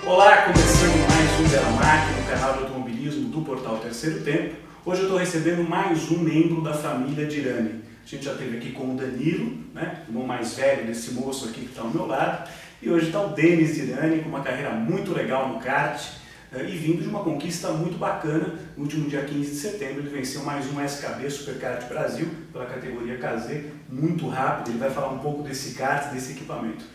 Olá, começando mais um Veramac no canal de automobilismo do Portal Terceiro Tempo. Hoje eu estou recebendo mais um membro da família Dirani. A gente já esteve aqui com o Danilo, né, o irmão mais velho desse moço aqui que está ao meu lado. E hoje está o Denis Dirani, com uma carreira muito legal no kart e vindo de uma conquista muito bacana. No último dia 15 de setembro ele venceu mais um SKB Superkart Brasil pela categoria KZ, muito rápido. Ele vai falar um pouco desse kart, desse equipamento.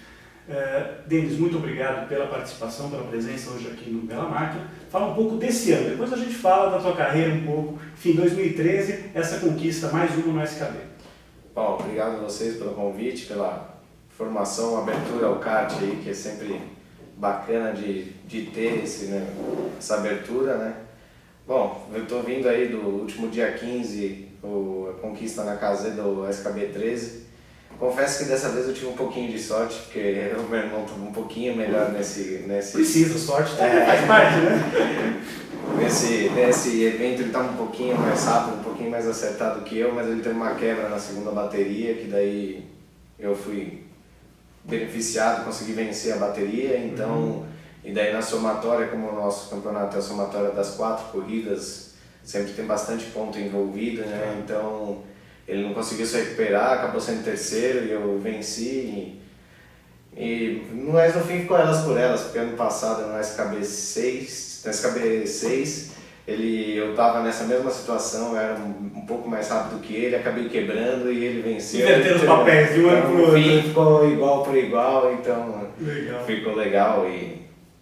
Denis, muito obrigado pela participação, pela presença hoje aqui no Bela Máquina. Fala um pouco desse ano, depois a gente fala da tua carreira um pouco. Enfim, 2013, essa conquista, mais uma no SKB. Bom, obrigado a vocês pelo convite, pela formação, abertura ao kart aí, que é sempre bacana de ter essa abertura, né? Bom, eu estou vindo aí do último dia 15, a conquista na KZ do SKB 13. Confesso que dessa vez eu tive um pouquinho de sorte, porque o meu irmão estava um pouquinho melhor nesse... Precisa, sorte também faz parte, né? Nesse evento ele estava um pouquinho mais rápido, um pouquinho mais acertado que eu, mas ele teve uma quebra na segunda bateria, que daí eu fui beneficiado, consegui vencer a bateria, então... E daí na somatória, como o nosso campeonato é a somatória das 4 corridas, sempre tem bastante ponto envolvido, né? Então... Ele não conseguiu se recuperar, acabou sendo terceiro e eu venci. Mas no fim ficou elas por elas, porque ano passado no SKB 6, eu estava nessa mesma situação, eu era um pouco mais rápido que ele, acabei quebrando e ele venceu. Inverteram os papéis de um ano para o outro. No fim ficou igual por igual, então legal. Ficou legal.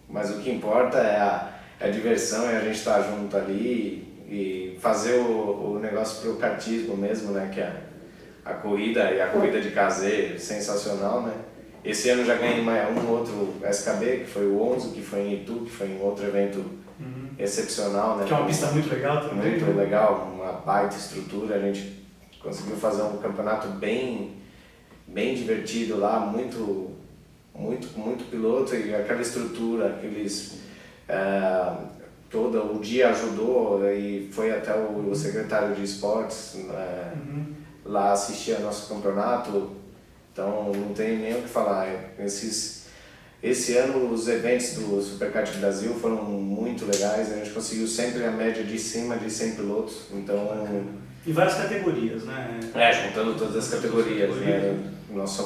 Mas o que importa é a diversão e a gente estar junto ali. E fazer o negócio pro kartismo mesmo, né, que é a corrida e a corrida de KZ, sensacional, né. Esse ano já ganhei um outro SKB, que foi o 11, que foi em Itu, que foi um outro evento excepcional, né. Que é uma pista muito legal também. Muito legal, uma baita estrutura, a gente conseguiu fazer um campeonato bem divertido lá, muito piloto e aquela estrutura, aqueles... Todo o dia ajudou e foi até o secretário de esportes lá assistir ao nosso campeonato, então não tem nem o que falar. Esse ano os eventos do Superkart Brasil foram muito legais, a gente conseguiu sempre a média de cima de 100 pilotos, então... E várias categorias, né? Juntando todas as categorias, né? Nós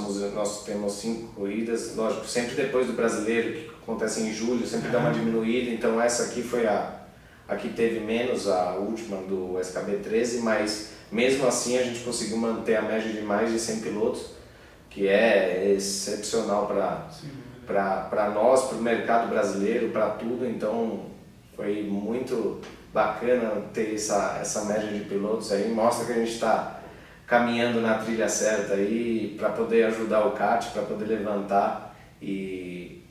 temos 5 corridas, lógico, sempre depois do brasileiro, que acontece em julho, sempre dá uma diminuída, então essa aqui foi a que teve menos, a última do SKB 13, mas mesmo assim a gente conseguiu manter a média de mais de 100 pilotos, que é excepcional para nós, para o mercado brasileiro, para tudo, então foi muito bacana ter essa média de pilotos aí, mostra que a gente está caminhando na trilha certa aí para poder ajudar o kart, para poder levantar e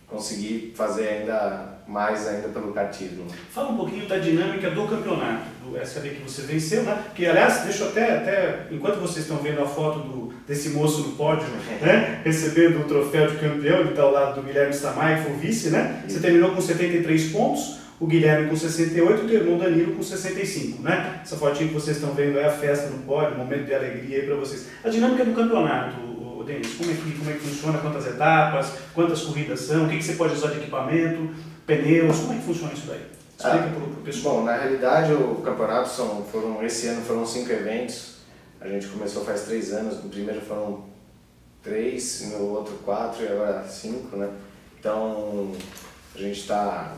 conseguir fazer ainda mais pelo kartismo. Fala um pouquinho da dinâmica do campeonato, do SKB que você venceu, né? Que aliás, deixa eu até enquanto vocês estão vendo a foto desse moço no pódio, né? Recebendo o troféu de campeão, ele está ao lado do Guilherme Stamay, que foi o vice, né? Você terminou com 73 pontos. O Guilherme com 68 e o teu irmão Danilo com 65, né? Essa fotinha que vocês estão vendo é a festa no pódio, um momento de alegria aí para vocês. A dinâmica do campeonato, Denis, como é que funciona, quantas etapas, quantas corridas são, o que você pode usar de equipamento, pneus, como é que funciona isso daí? Explica para o pessoal. Bom, na realidade o campeonato esse ano foram 5 eventos, a gente começou faz 3 anos, no primeiro foram 3, no outro 4 e agora 5, né? Então a gente está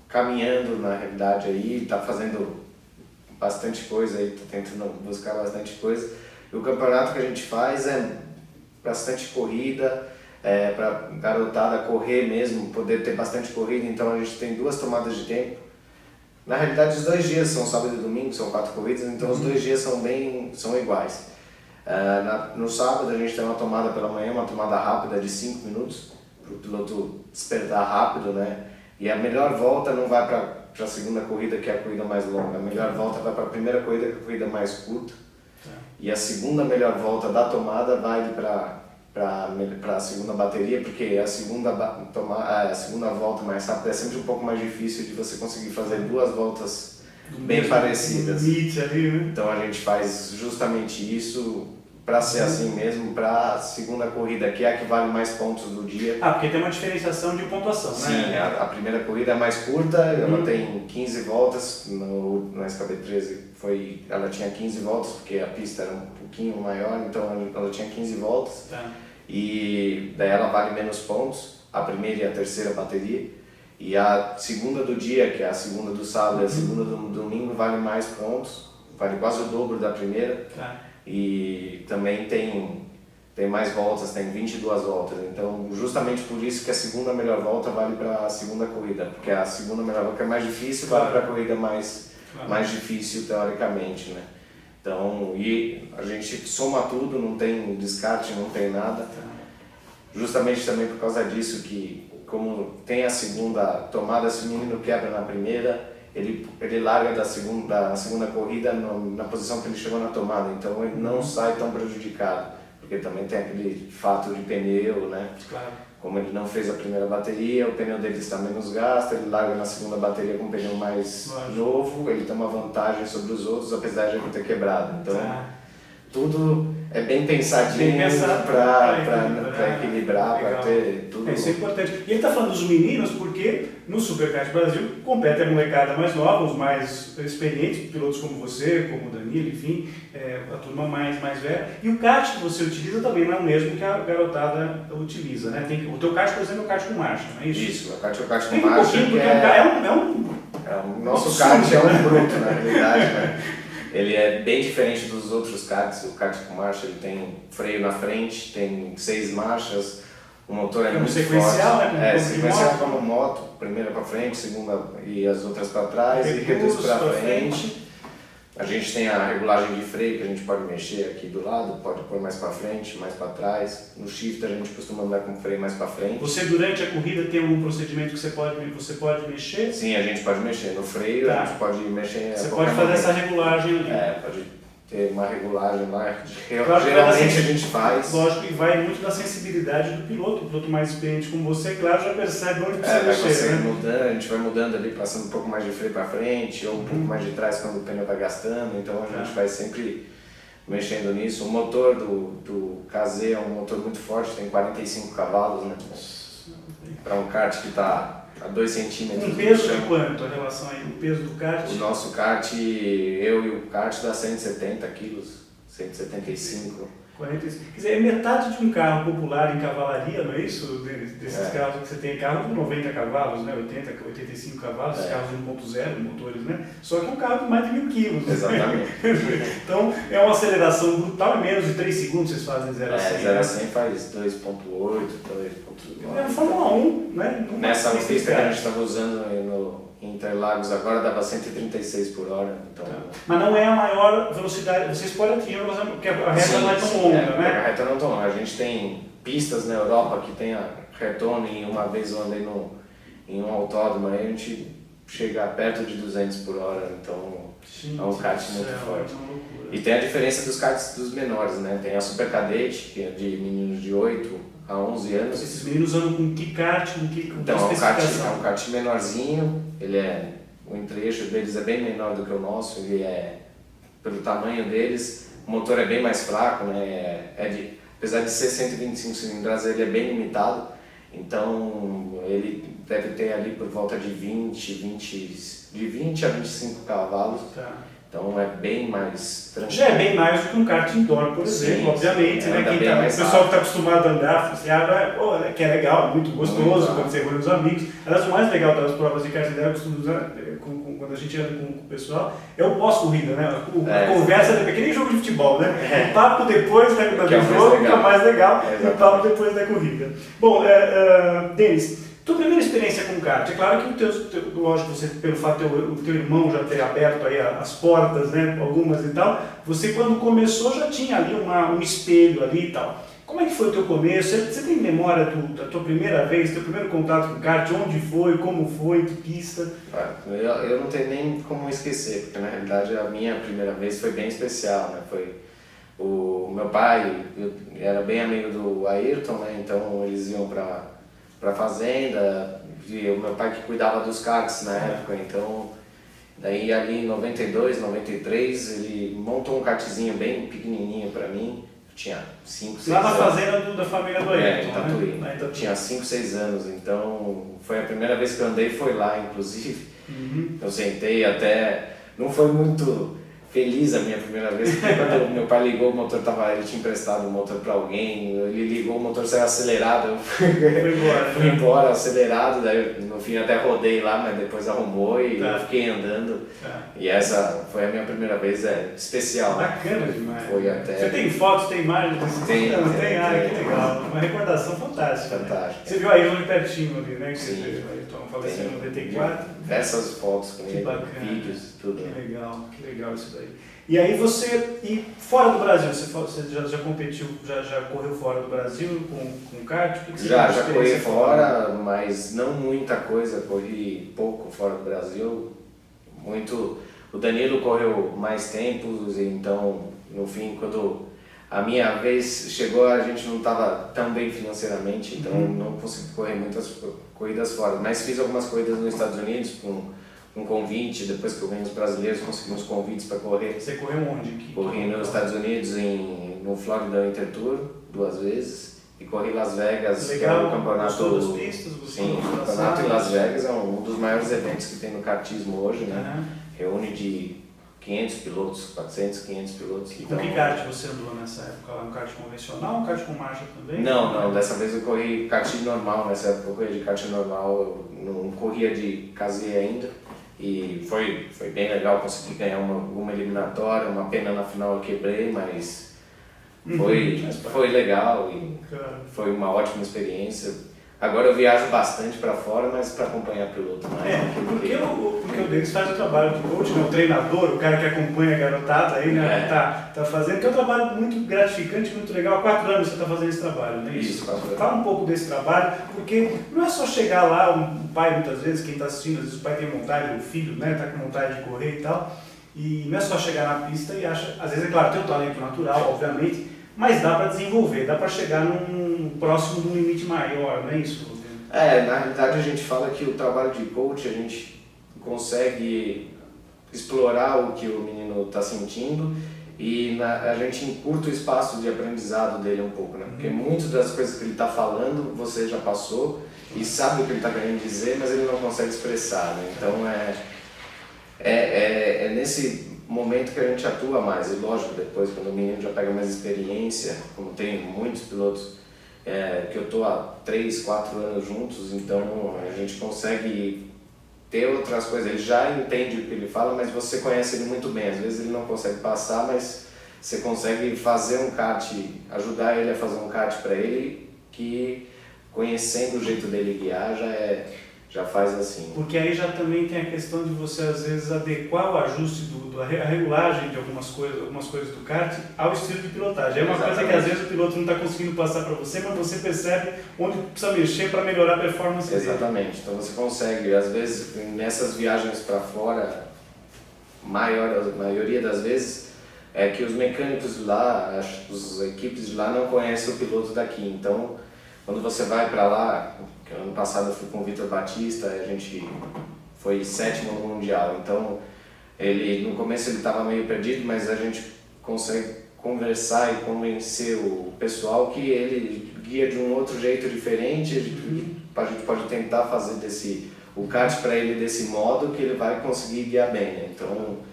caminhando na realidade aí, tá fazendo bastante coisa aí, tá tentando buscar bastante coisa. E o campeonato que a gente faz é bastante corrida, para garotada correr mesmo, poder ter bastante corrida, então a gente tem 2 tomadas de tempo. Na realidade os 2 dias são sábado e domingo, são 4 corridas, então os 2 dias são iguais. No sábado a gente tem uma tomada pela manhã, uma tomada rápida de 5 minutos, para o piloto despertar rápido, né? E a melhor volta não vai para a segunda corrida, que é a corrida mais longa. A melhor volta vai para a primeira corrida, que é a corrida mais curta. E a segunda melhor volta da tomada vai para a segunda bateria, porque a segunda volta mais rápida é sempre um pouco mais difícil de você conseguir fazer 2 voltas bem parecidas. Ali, né? Então a gente faz justamente isso, para ser assim mesmo, para a segunda corrida, que é a que vale mais pontos do dia. Ah, porque tem uma diferenciação de pontuação, Sim, né? a primeira corrida é mais curta, ela tem 15 voltas, no SKB13 ela tinha 15 voltas, porque a pista era um pouquinho maior, então ela tinha 15 voltas, Tá. e daí ela vale menos pontos, a primeira e a terceira bateria, e a segunda do dia, que é a segunda do sábado e a segunda do domingo, vale mais pontos, vale quase o dobro da primeira. Tá. E também tem mais voltas, tem 22 voltas, então justamente por isso que a segunda melhor volta vale para a segunda corrida, porque a segunda melhor volta é mais difícil, vale para a corrida mais difícil teoricamente, né? Então, e a gente soma tudo, não tem descarte, não tem nada, justamente também por causa disso que como tem a segunda tomada, se o menino quebra na primeira, ele larga da segunda corrida na posição que ele chegou na tomada, então ele não sai tão prejudicado, porque também tem aquele fato de pneu, né? Claro. Como ele não fez a primeira bateria, o pneu dele está menos gasto, ele larga na segunda bateria com um pneu mais novo, ele tem uma vantagem sobre os outros, apesar de ele ter quebrado. Então, tudo é bem pensadinho para equilibrar, para ter tudo. Isso é importante. E ele está falando dos meninos porque no Superkart Brasil compete a molecada mais nova, os mais experientes, pilotos como você, como o Danilo, enfim, a turma mais velha. E o kart que você utiliza também não é o mesmo que a garotada utiliza, né? O teu kart, por exemplo, é o kart com marcha, não é isso? Isso, o kart com marcha. O nosso kart é um bruto, na realidade, né? Ele é bem diferente dos outros karts. O kart com marcha ele tem freio na frente, tem 6 marchas, o motor é muito sequencial, forte. Né? Sequencial como moto, primeira para frente, segunda e as outras para trás, e reduz para frente. A gente tem a regulagem de freio que a gente pode mexer aqui do lado, pode pôr mais para frente, mais para trás. No shift a gente costuma andar com o freio mais para frente. Você durante a corrida tem algum procedimento que você pode mexer? Sim, a gente pode mexer. No freio a gente pode mexer. Você pode fazer essa regulagem ali. Pode ter uma regulagem lá. Claro, geralmente a gente faz. Lógico, e vai muito da sensibilidade do piloto. O piloto mais experiente como você, claro, já percebe onde precisa mexer. Mudando, a gente vai mudando ali, passando um pouco mais de freio para frente ou um pouco mais de trás quando o pneu vai gastando. Então a gente vai sempre mexendo nisso. O motor do KZ é um motor muito forte, tem 45 cavalos, né? Para um kart que está a 2 centímetros. Um peso de quanto a relação aí? O peso do kart? O nosso kart, eu e o kart dá 170 quilos, 175. 45. Quer dizer, é metade de um carro popular em cavalaria, não é isso? Desses carros que você tem, carro de 90 cavalos, né? 80, 85 cavalos, carros de 1.0, motores, né? Só que é um carro de mais de 1000 quilos. Exatamente. Então, é uma aceleração brutal, em menos de 3 segundos vocês fazem 0 a 100. 0 a 100 faz 2.8, 2.9. É a Fórmula 1, né? Nessa pista que a gente estava usando em Interlagos agora dava 136 por hora. Então... Mas não é a maior velocidade, vocês podem atingir porque a reta não é tão longa, né? A reta não é tão longa. A gente tem pistas na Europa que tem a retona e uma vez eu andei em um autódromo aí a gente chega perto de 200 por hora, então é um kart muito forte. E tem a diferença dos karts dos menores, né? Tem a Super Cadete, que é de meninos de 8 a 11 anos. Esses meninos andam com que kart? Então, é um kart menorzinho, o entrecho deles é bem menor do que o nosso, ele pelo tamanho deles, o motor é bem mais fraco, né? Apesar de ser 125 cilindradas, ele é bem limitado, então ele deve ter ali por volta de 20 a 25 cavalos. Tá. Então é bem mais tranquilo. Já é bem mais do que um kart indoor, por exemplo, obviamente, né? O pessoal que está acostumado a andar, que é legal, muito gostoso, quando você reúne os amigos. Aliás, o mais legal das provas de kart indoor, eu costumo usar, quando a gente anda com o pessoal, é o pós-corrida, né? A conversa é que nem jogo de futebol, né? O papo depois do jogo, que é o mais legal, e o papo depois da corrida. Bom, Denis, tua primeira experiência com kart, é claro que lógico, você, pelo fato do teu irmão já ter aberto aí as portas, né, algumas e tal, você quando começou já tinha ali um espelho ali e tal. Como é que foi o teu começo? Você tem memória da tua primeira vez, teu primeiro contato com kart, onde foi, como foi, que pista? Eu não tenho nem como esquecer, porque na realidade a minha primeira vez foi bem especial, né? Foi o meu pai, eu era bem amigo do Ayrton, né? Então eles iam para fazenda, e o meu pai que cuidava dos karts na época, então daí ali em 92, 93 ele montou um kartzinho bem pequenininho para mim, tinha 5, 6 Lá na anos. fazenda da família do Ayrton, Em Tatuí. né? Lá em Tatuí. Tinha 5, 6 anos, então foi a primeira vez que eu andei, foi lá, inclusive. Eu sentei até... Não foi muito feliz a minha primeira vez, porque quando meu pai ligou, o motor ele tinha emprestado o motor para alguém, ele ligou, o motor saiu acelerado, eu Foi embora. fui embora acelerado, daí no fim até rodei lá, mas depois arrumou e Tá. eu fiquei andando. Tá. E essa foi a minha primeira vez, especial. Bacana demais. Foi até... Você tem fotos, tem imagens? Tem, Não, tem, tem. Ah, tem. que legal. Uma recordação fantástica. Né? Fantástica. Você viu a Ayrton pertinho ali, né? Que Sim. você viu, Ayrton faleceu em Tem 94. diversas fotos com Que ele, bacana. vídeos, tudo. Que legal isso daí. E aí e fora do Brasil, você já competiu, já correu fora do Brasil com kart? O que você Já tem de corri experiência fora, mas não muita coisa, corri pouco fora do Brasil. O Danilo correu mais tempos, então no fim, quando a minha vez chegou, a gente não estava tão bem financeiramente, então não consegui correr muitas corridas fora. Mas fiz algumas corridas nos Estados Unidos com um convite, depois que eu ganhei os brasileiros, consegui uns convites para correr. Você correu onde? Corri nos Estados Unidos, no Florida Intertour, 2 vezes, e corri Las Vegas, Legal. que é o campeonato... Gostou das pistas? Sim, o campeonato em Las Vegas é um dos maiores eventos que tem no kartismo hoje, né? Reúne de 500 pilotos, 400, 500 pilotos. E com que kart você andou nessa época? Lá, um kart convencional, um kart com marcha também? Não, dessa vez eu corri kart normal, nessa época eu corri de kart normal, eu não corria de KZ ainda. E foi bem legal, consegui ganhar uma eliminatória, uma pena na final eu quebrei, mas foi legal e foi uma ótima experiência. Agora eu viajo bastante para fora, mas para acompanhar piloto mais. Porque o Denis faz o trabalho de coach, né? O treinador, o cara que acompanha a garotada aí, né? Tá fazendo, que é um trabalho muito gratificante, muito legal. Há 4 anos você está fazendo esse trabalho, né? Isso, 4 anos. Fala um pouco desse trabalho, porque não é só chegar lá, o pai muitas vezes, quem está assistindo, às vezes o pai tem vontade, o filho, né? Tá com vontade de correr e tal. E não é só chegar na pista e acha, às vezes é claro, tem o talento natural, obviamente, mas dá para desenvolver, dá para chegar próximo de um limite maior, não é isso, Rodrigo? Na realidade a gente fala que o trabalho de coach, a gente consegue explorar o que o menino está sentindo e a gente encurta o espaço de aprendizado dele um pouco, né? Porque muitas das coisas que ele está falando você já passou e sabe o que ele está querendo dizer, mas ele não consegue expressar, né? Então é nesse momento que a gente atua mais, e lógico, depois quando o menino já pega mais experiência, como tem muitos pilotos que eu estou há 3, 4 anos juntos, então a gente consegue ter outras coisas, ele já entende o que ele fala, mas você conhece ele muito bem, às vezes ele não consegue passar, mas você consegue fazer um kart, ajudar ele a fazer um kart para ele, que conhecendo o jeito dele guiar já faz assim. Porque aí já também tem a questão de você às vezes adequar o ajuste a regulagem de algumas coisas do kart ao estilo de pilotagem. É uma coisa que às vezes o piloto não está conseguindo passar para você, mas você percebe onde precisa mexer para melhorar a performance dele. Exatamente, então você consegue, às vezes nessas viagens para fora, a maioria das vezes, é que os mecânicos de lá, as equipes de lá não conhecem o piloto daqui, então quando você vai para lá, que ano passado eu fui com o Vitor Batista, a gente foi 7º no Mundial, então no começo ele estava meio perdido, mas a gente consegue conversar e convencer o pessoal que ele guia de um outro jeito diferente, a gente pode tentar fazer o kart para ele desse modo que ele vai conseguir guiar bem, né? Então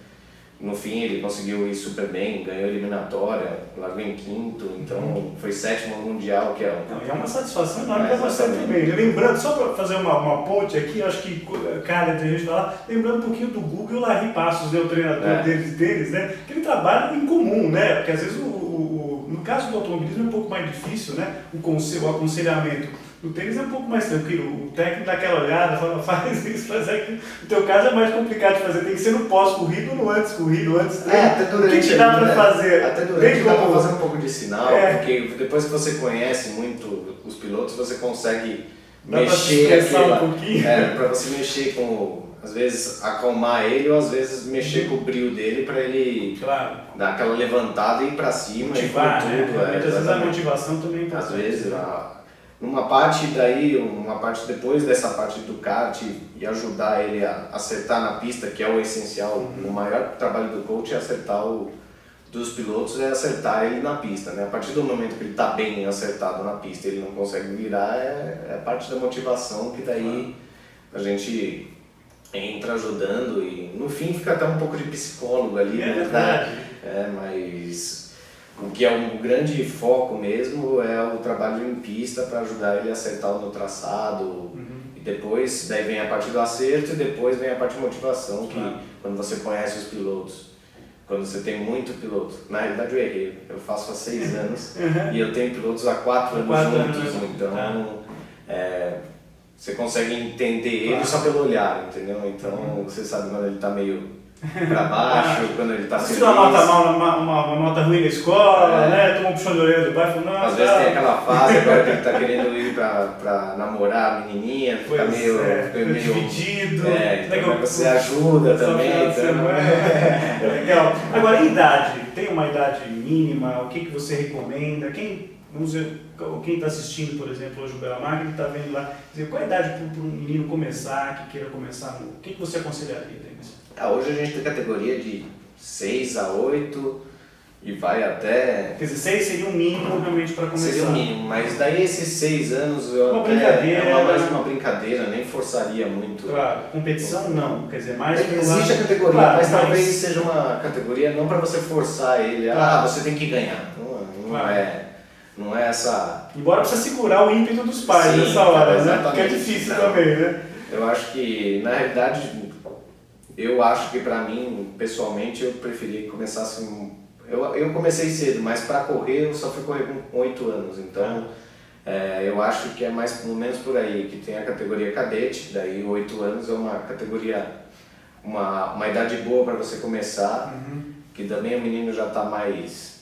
no fim ele conseguiu ir super bem, ganhou a eliminatória, largou em 5º, então foi 7º no Mundial, que é é uma satisfação enorme para você também. Lembrando, só para fazer uma ponte aqui, acho que cara de gente falar, lembrando um pouquinho do Google e o Larry Passos, né, o treinador deles, né? Que ele trabalha em comum, né? Porque às vezes no caso do automobilismo é um pouco mais difícil, né? O aconselhamento. No tênis é um pouco mais tranquilo, o técnico dá aquela olhada, fala, faz isso, faz aquilo. No teu caso é mais complicado de fazer, tem que ser no pós-corrido ou no antes-corrido, antes treino. Até durante o que te dá para fazer? Até durante dá para fazer um pouco de sinal, porque depois que você conhece muito os pilotos, você consegue mexer um pouquinho. Para você mexer às vezes acalmar ele ou às vezes mexer com o brio dele para ele dar aquela levantada e ir para cima. Motivar, e tudo. Às vezes a motivação também é importante. Às vezes, uma parte depois dessa parte do kart e ajudar ele a acertar na pista, que é o essencial. O maior trabalho do coach é acertar dos pilotos é acertar ele na pista, né? A partir do momento que ele está bem acertado na pista e ele não consegue virar, é parte da motivação que daí a gente entra ajudando e no fim fica até um pouco de psicólogo ali, né? Verdade. Mas o que é um grande foco mesmo é o trabalho em pista para ajudar ele a acertar no traçado. E depois, daí vem a parte do acerto e depois vem a parte de motivação, que quando você conhece os pilotos, quando você tem muito piloto. Na realidade eu errei, eu faço há 6 anos e eu tenho pilotos há 4 anos juntos, então você consegue entender ele só pelo olhar, entendeu? Então você sabe quando ele está meio para baixo, quando ele está feliz. Você uma nota ruim na escola, né? Tomou um puxão de orelha do pai, falou, não, às vezes tem aquela fase agora que ele está querendo ir para namorar a menininha, fica meio dividido. Então você ajuda também. Legal. Agora, e idade? Tem uma idade mínima? O que você recomenda? Vamos ver, quem está assistindo, por exemplo, hoje o Bela Marca, ele está vendo lá, qual é a idade para um menino começar, que queira começar? O que você aconselharia, Denis? Hoje a gente tem categoria de 6 a 8 e vai até... Quer dizer, 6 seria o mínimo realmente para começar. Seria o mínimo, mas daí esses 6 anos uma brincadeira, é mais uma brincadeira, nem forçaria muito. Claro, competição não, quer dizer, mais... Existe a categoria, mas talvez seja uma categoria não para você forçar ele, você tem que ganhar. Não é essa... Embora precisa segurar o ímpeto dos pais nessa hora, né? Porque é difícil também, né? Eu acho que, na realidade... Eu acho que para mim, pessoalmente, eu preferia que começasse... Eu comecei cedo, mas para correr eu só fui correr com 8 anos, então eu acho que é mais ou menos por aí, que tem a categoria cadete, daí 8 anos é uma categoria, uma idade boa para você começar, que também o menino já está mais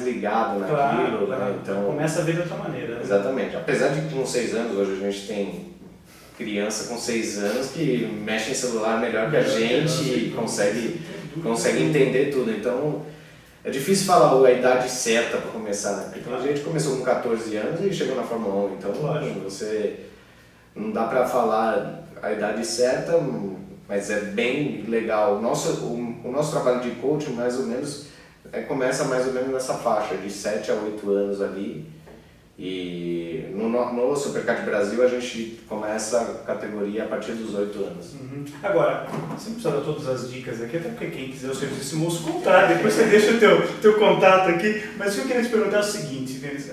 ligado naquilo, né? Então, começa a ver de outra maneira. Né? Exatamente, apesar de que com 6 anos, hoje a gente tem criança com 6 anos que mexe em celular melhor que a gente e consegue entender tudo. Então, é difícil falar a idade certa para começar, né? Porque a gente começou com 14 anos e chegou na Fórmula 1. Então, você não dá para falar a idade certa, mas é bem legal. O nosso trabalho de coaching, mais ou menos, começa mais ou menos nessa faixa, de 7 a 8 anos ali. E no Superkart Brasil a gente começa a categoria a partir dos 8 anos. Agora, você não precisa dar todas as dicas aqui, até porque quem quiser o serviço moço contar, depois você deixa o teu contato aqui. Mas o que eu queria te perguntar é o seguinte, Denis,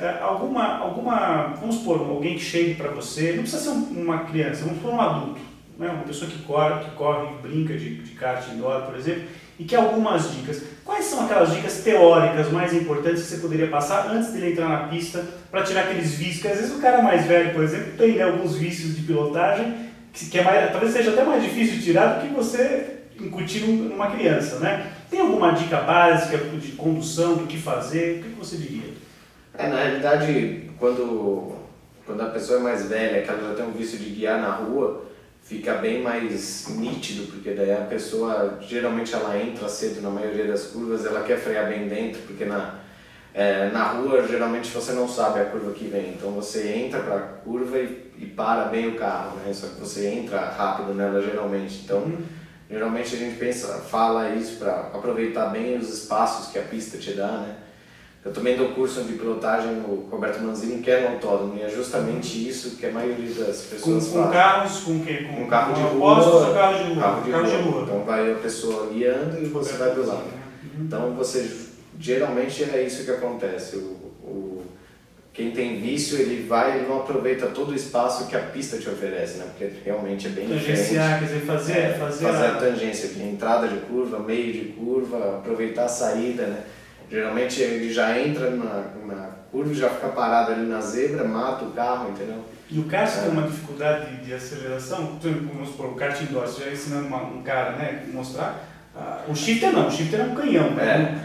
vamos supor, alguém que chegue para você, não precisa ser uma criança, vamos supor um adulto, né? Uma pessoa que corre, brinca de kart indoor, por exemplo, e que algumas dicas. Quais são aquelas dicas teóricas mais importantes que você poderia passar antes dele entrar na pista para tirar aqueles vícios? Porque às vezes o cara mais velho, por exemplo, tem alguns vícios de pilotagem que talvez seja até mais difícil de tirar do que você incutir numa criança, né? Tem alguma dica básica de condução, do que fazer? O que você diria? Na realidade, quando a pessoa é mais velha, que ela já tem um vício de guiar na rua, fica bem mais nítido, porque daí a pessoa, geralmente ela entra cedo na maioria das curvas, ela quer frear bem dentro, porque na rua geralmente você não sabe a curva que vem, então você entra para a curva e para bem o carro, né? Só que você entra rápido nela geralmente, então geralmente a gente fala isso para aproveitar bem os espaços que a pista te dá, né? Eu também dou curso de pilotagem no Roberto Manzini, que é no autódromo, e é justamente isso que a maioria das pessoas faz. Com carros, com o quê? Com carro de rua. Carro de rua. Então vai a pessoa guiando e você vai do lado. Então geralmente é isso que acontece. Quem tem vício, ele não aproveita todo o espaço que a pista te oferece, né? Porque realmente é bem tangenciar, diferente. quer dizer, fazer a tangência, que é entrada de curva, meio de curva, aproveitar a saída, né? Geralmente ele já entra na curva e já fica parado ali na zebra, mata o carro, entendeu? E o kart tem uma dificuldade de aceleração? Vamos supor, o kart indoor, você já ensinando um cara, né, mostrar. O shifter não, o shifter é um canhão,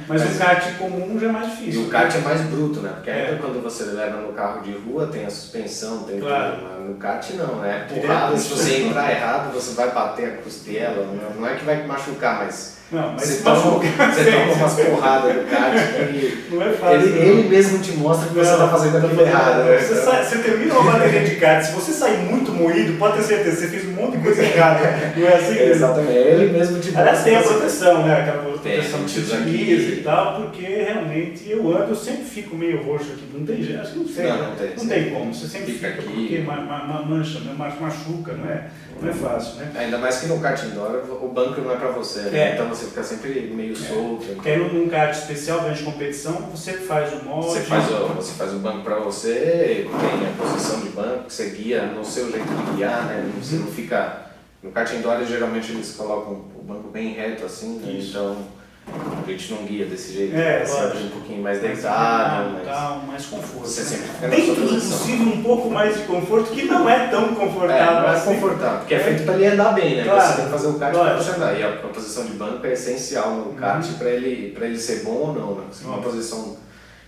mas o kart comum já é mais difícil. E o kart é mais bruto, né? Porque ainda quando você leva no carro de rua tem a suspensão, tem tudo, mas no kart não, né? Porrada, se você entrar errado você vai bater a costela, não é que vai machucar, mas Não, mas você toma umas porradas do kart que não é fácil. Ele mesmo te mostra que você está fazendo aquilo errado. Né? Você termina uma bateria de kart, se você sair muito moído, pode ter certeza, você fez um monte de coisa errada. Não é assim? Exatamente, ele mesmo te mostra. Aliás, tem a proteção, né? Aquela proteção Tem, que se utiliza e tal, porque realmente eu sempre fico meio roxo aqui, não tem jeito, acho que não sei. Não tem como, você sempre fica fica aqui. porque mancha, machuca, não é fácil, né? Ainda mais que no kart indoor o banco não é pra você, né? Então você fica sempre meio solto. Porque num kart especial, grande competição, você faz o molde. Você faz o banco pra você, tem a posição de banco, que você guia no seu jeito de guiar, né? Você não fica... No kart indoor, geralmente eles colocam o banco bem reto assim, né? Então a gente não guia desse jeito, sempre um pouquinho mais deitado, mais conforto. Você sempre fica na sua posição. Inclusive um pouco mais de conforto, que não é tão confortável. Não é confortável, porque é feito para ele andar bem, né? Claro, você tem que fazer o kart para você andar. E a posição de banco é essencial no kart para ele ser bom ou não, né? Se uma posição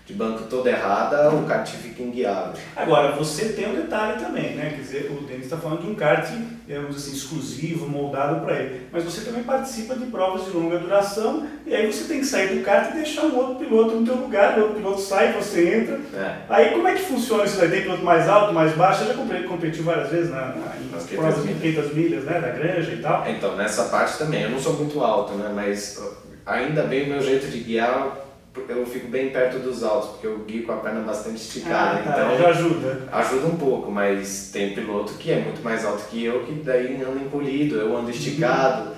de banco toda errada, o kart fica inguiável. Agora, você tem um detalhe também, né? Quer dizer, o Denis está falando de um kart, digamos assim, exclusivo, moldado para ele. Mas você também participa de provas de longa duração, e aí você tem que sair do kart e deixar um outro piloto no teu lugar, o outro piloto sai, você entra. Aí como é que funciona isso daí? Tem piloto mais alto, mais baixo? Eu já competiu várias vezes nas provas de 500 milhas, né? Da Granja e tal. Então, nessa parte também, eu não sou muito alto, né? Mas ainda bem o meu jeito de guiar, eu fico bem perto dos altos, porque eu guio com a perna bastante esticada, então já ajuda. Ajuda um pouco, mas tem piloto que é muito mais alto que eu, que daí anda encolhido, eu ando esticado.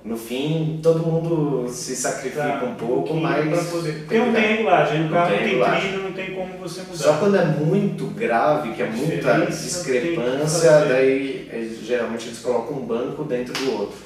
No fim, todo mundo se sacrifica um pouco, mas... Porque não tem regulagem, no carro não tem trilho, não tem como você mudar. Só quando é muito grave, que é muita discrepância, daí geralmente eles colocam um banco dentro do outro.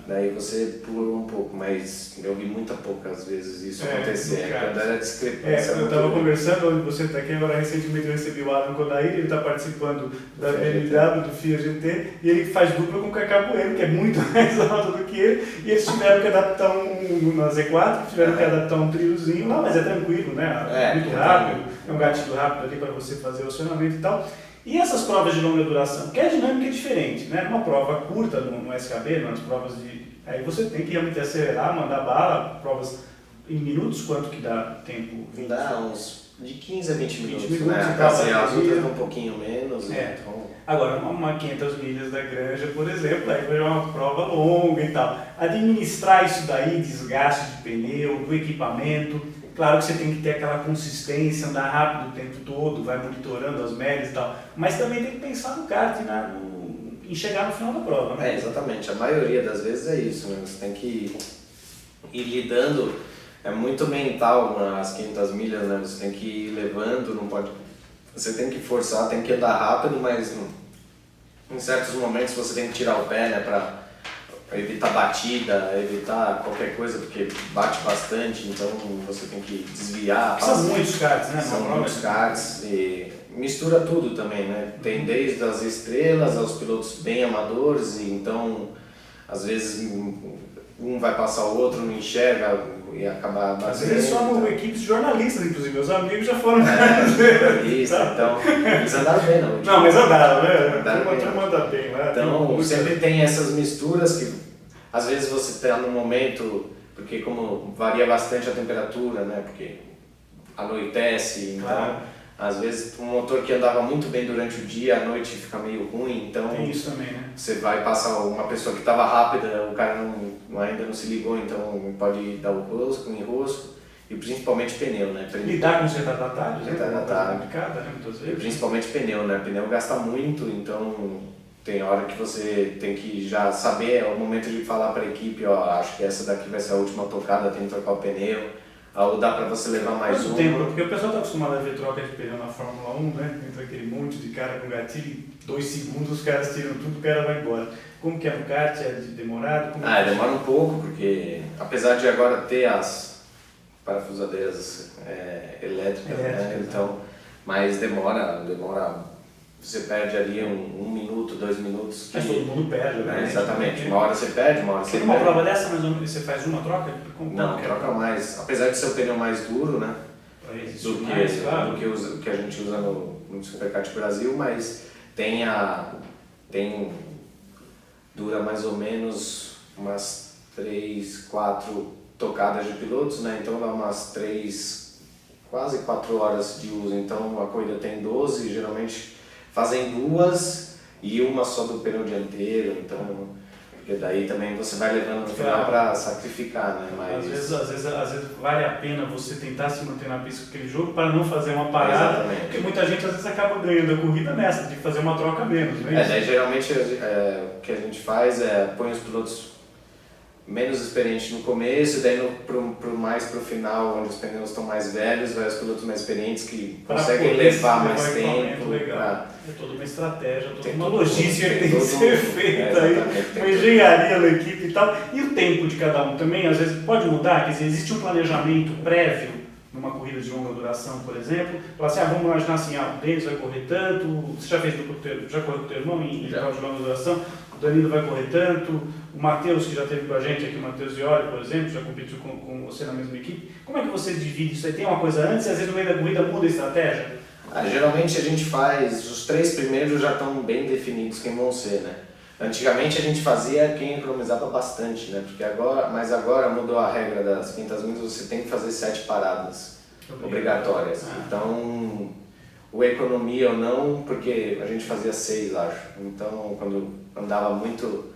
Daí você pula um pouco, mas eu vi poucas vezes isso acontecer, quando era discrepância. Eu estava conversando, onde você está aqui, agora recentemente eu recebi o Adam Kodair, ele está participando da BMW, do FIA GT, e ele faz dupla com o Cacá Bueno, que é muito mais alto do que ele, e eles tiveram que adaptar na Z4, tiveram que adaptar um trilhozinho lá, mas é tranquilo, né? Muito rápido, é um gatilho rápido ali para você fazer o acionamento e tal. E essas provas de longa duração, que a dinâmica é diferente, né? Uma prova curta no SKB, nas provas de... Aí você tem que realmente acelerar, mandar bala, provas em minutos, quanto que dá tempo? Dá uns de 15 a 20 minutos, né? As outras um pouquinho menos. Então... Agora, uma 500 milhas da Granja, por exemplo, aí vai uma prova longa e tal. Administrar isso daí, desgaste de pneu, do equipamento, claro que você tem que ter aquela consistência, andar rápido o tempo todo, vai monitorando as médias e tal, mas também tem que pensar no kart, em chegar no final da prova. Né? Exatamente, a maioria das vezes é isso, né? Você tem que ir lidando, é muito mental as 500 milhas, né? Você tem que ir levando, não pode... Você tem que forçar, tem que andar rápido, mas em certos momentos você tem que tirar o pé, né, para evitar batida, evitar qualquer coisa, porque bate bastante, então você tem que desviar. São muitos karts, né? São muitos karts e mistura tudo também, né? Tem desde as estrelas aos pilotos bem amadores, e então às vezes um vai passar o outro, não enxerga e acaba batendo. Às vezes são equipes de jornalistas, inclusive, meus amigos já foram jornalistas, então eles andaram bem, não. Não, mas andaram, né? Tu manda bem lá. Então sempre tem essas misturas que às vezes você está num momento, porque como varia bastante a temperatura, né? Porque anoitece, então às vezes um motor que andava muito bem durante o dia, à noite fica meio ruim, então tem isso também, né? Você vai passar uma pessoa que estava rápida, o cara ainda não se ligou, então pode dar o enrosco, e principalmente pneu, né? Lidar com os retardatários, complicada, né? Muitas vezes. E principalmente pneu, né? Pneu gasta muito, então tem hora que você tem que já saber, é o momento de falar para a equipe, ó, acho que essa daqui vai ser a última tocada, tem que trocar o pneu. Ou dá para você levar mais um. Tempo, porque o pessoal está acostumado a ver troca de pneu na Fórmula 1, né? Entra aquele monte de cara com gatilho, 2 segundos os caras tiram tudo, o cara vai embora. Como que é no kart? É demorado? Demora um pouco, porque apesar de agora ter as parafusadeiras elétricas, né? Então, mas demora. Você perde ali 1 minuto, 2 minutos. Mas todo mundo perde, né? Exatamente. Uma hora você perde, uma hora você perde. Uma prova dessa, mais ou menos, você faz uma troca? Não, troca mais. Apesar de ser o pneu mais duro, né? Do que a gente usa no Superkart Brasil, mas dura mais ou menos umas 3, 4 tocadas de pilotos, né? Então dá umas quase 4 horas de uso. Então a corrida tem 12, geralmente fazem 2 e uma só do pneu dianteiro. Então, porque daí também você vai levando no final para sacrificar, né? Mas às vezes vale a pena você tentar se manter na pista com aquele jogo para não fazer uma parada. Exatamente. Porque muita gente às vezes acaba ganhando a corrida nessa, de fazer uma troca menos, né? daí geralmente o que a gente faz é põe os pilotos menos experientes no começo, e daí mais pro final, onde os pneus estão mais velhos, vai os pilotos mais experientes que conseguem levar mais tempo. É toda uma estratégia, toda uma tudo, logística que tem que todo ser feita aí, uma engenharia na equipe e tal. E o tempo de cada um também, às vezes, pode mudar, quer dizer, existe um planejamento prévio numa corrida de longa duração, por exemplo, falar assim, vamos imaginar assim, o Denis vai correr tanto, você já correu com o teu irmão em prova de longa duração, o Danilo vai correr tanto, o Matheus, que já esteve com a gente aqui, o Matheus Violi, por exemplo, já competiu com você na mesma equipe. Como é que vocês dividem isso aí? Tem uma coisa antes e às vezes no meio da corrida muda a estratégia? Geralmente a gente faz, os 3 primeiros já estão bem definidos quem vão ser, né? Antigamente a gente fazia quem economizava bastante, né? Mas agora mudou a regra das 500 milhas, você tem que fazer 7 paradas obrigatórias. Então, ou economia ou não, porque a gente fazia 6, acho. Então, quando andava muito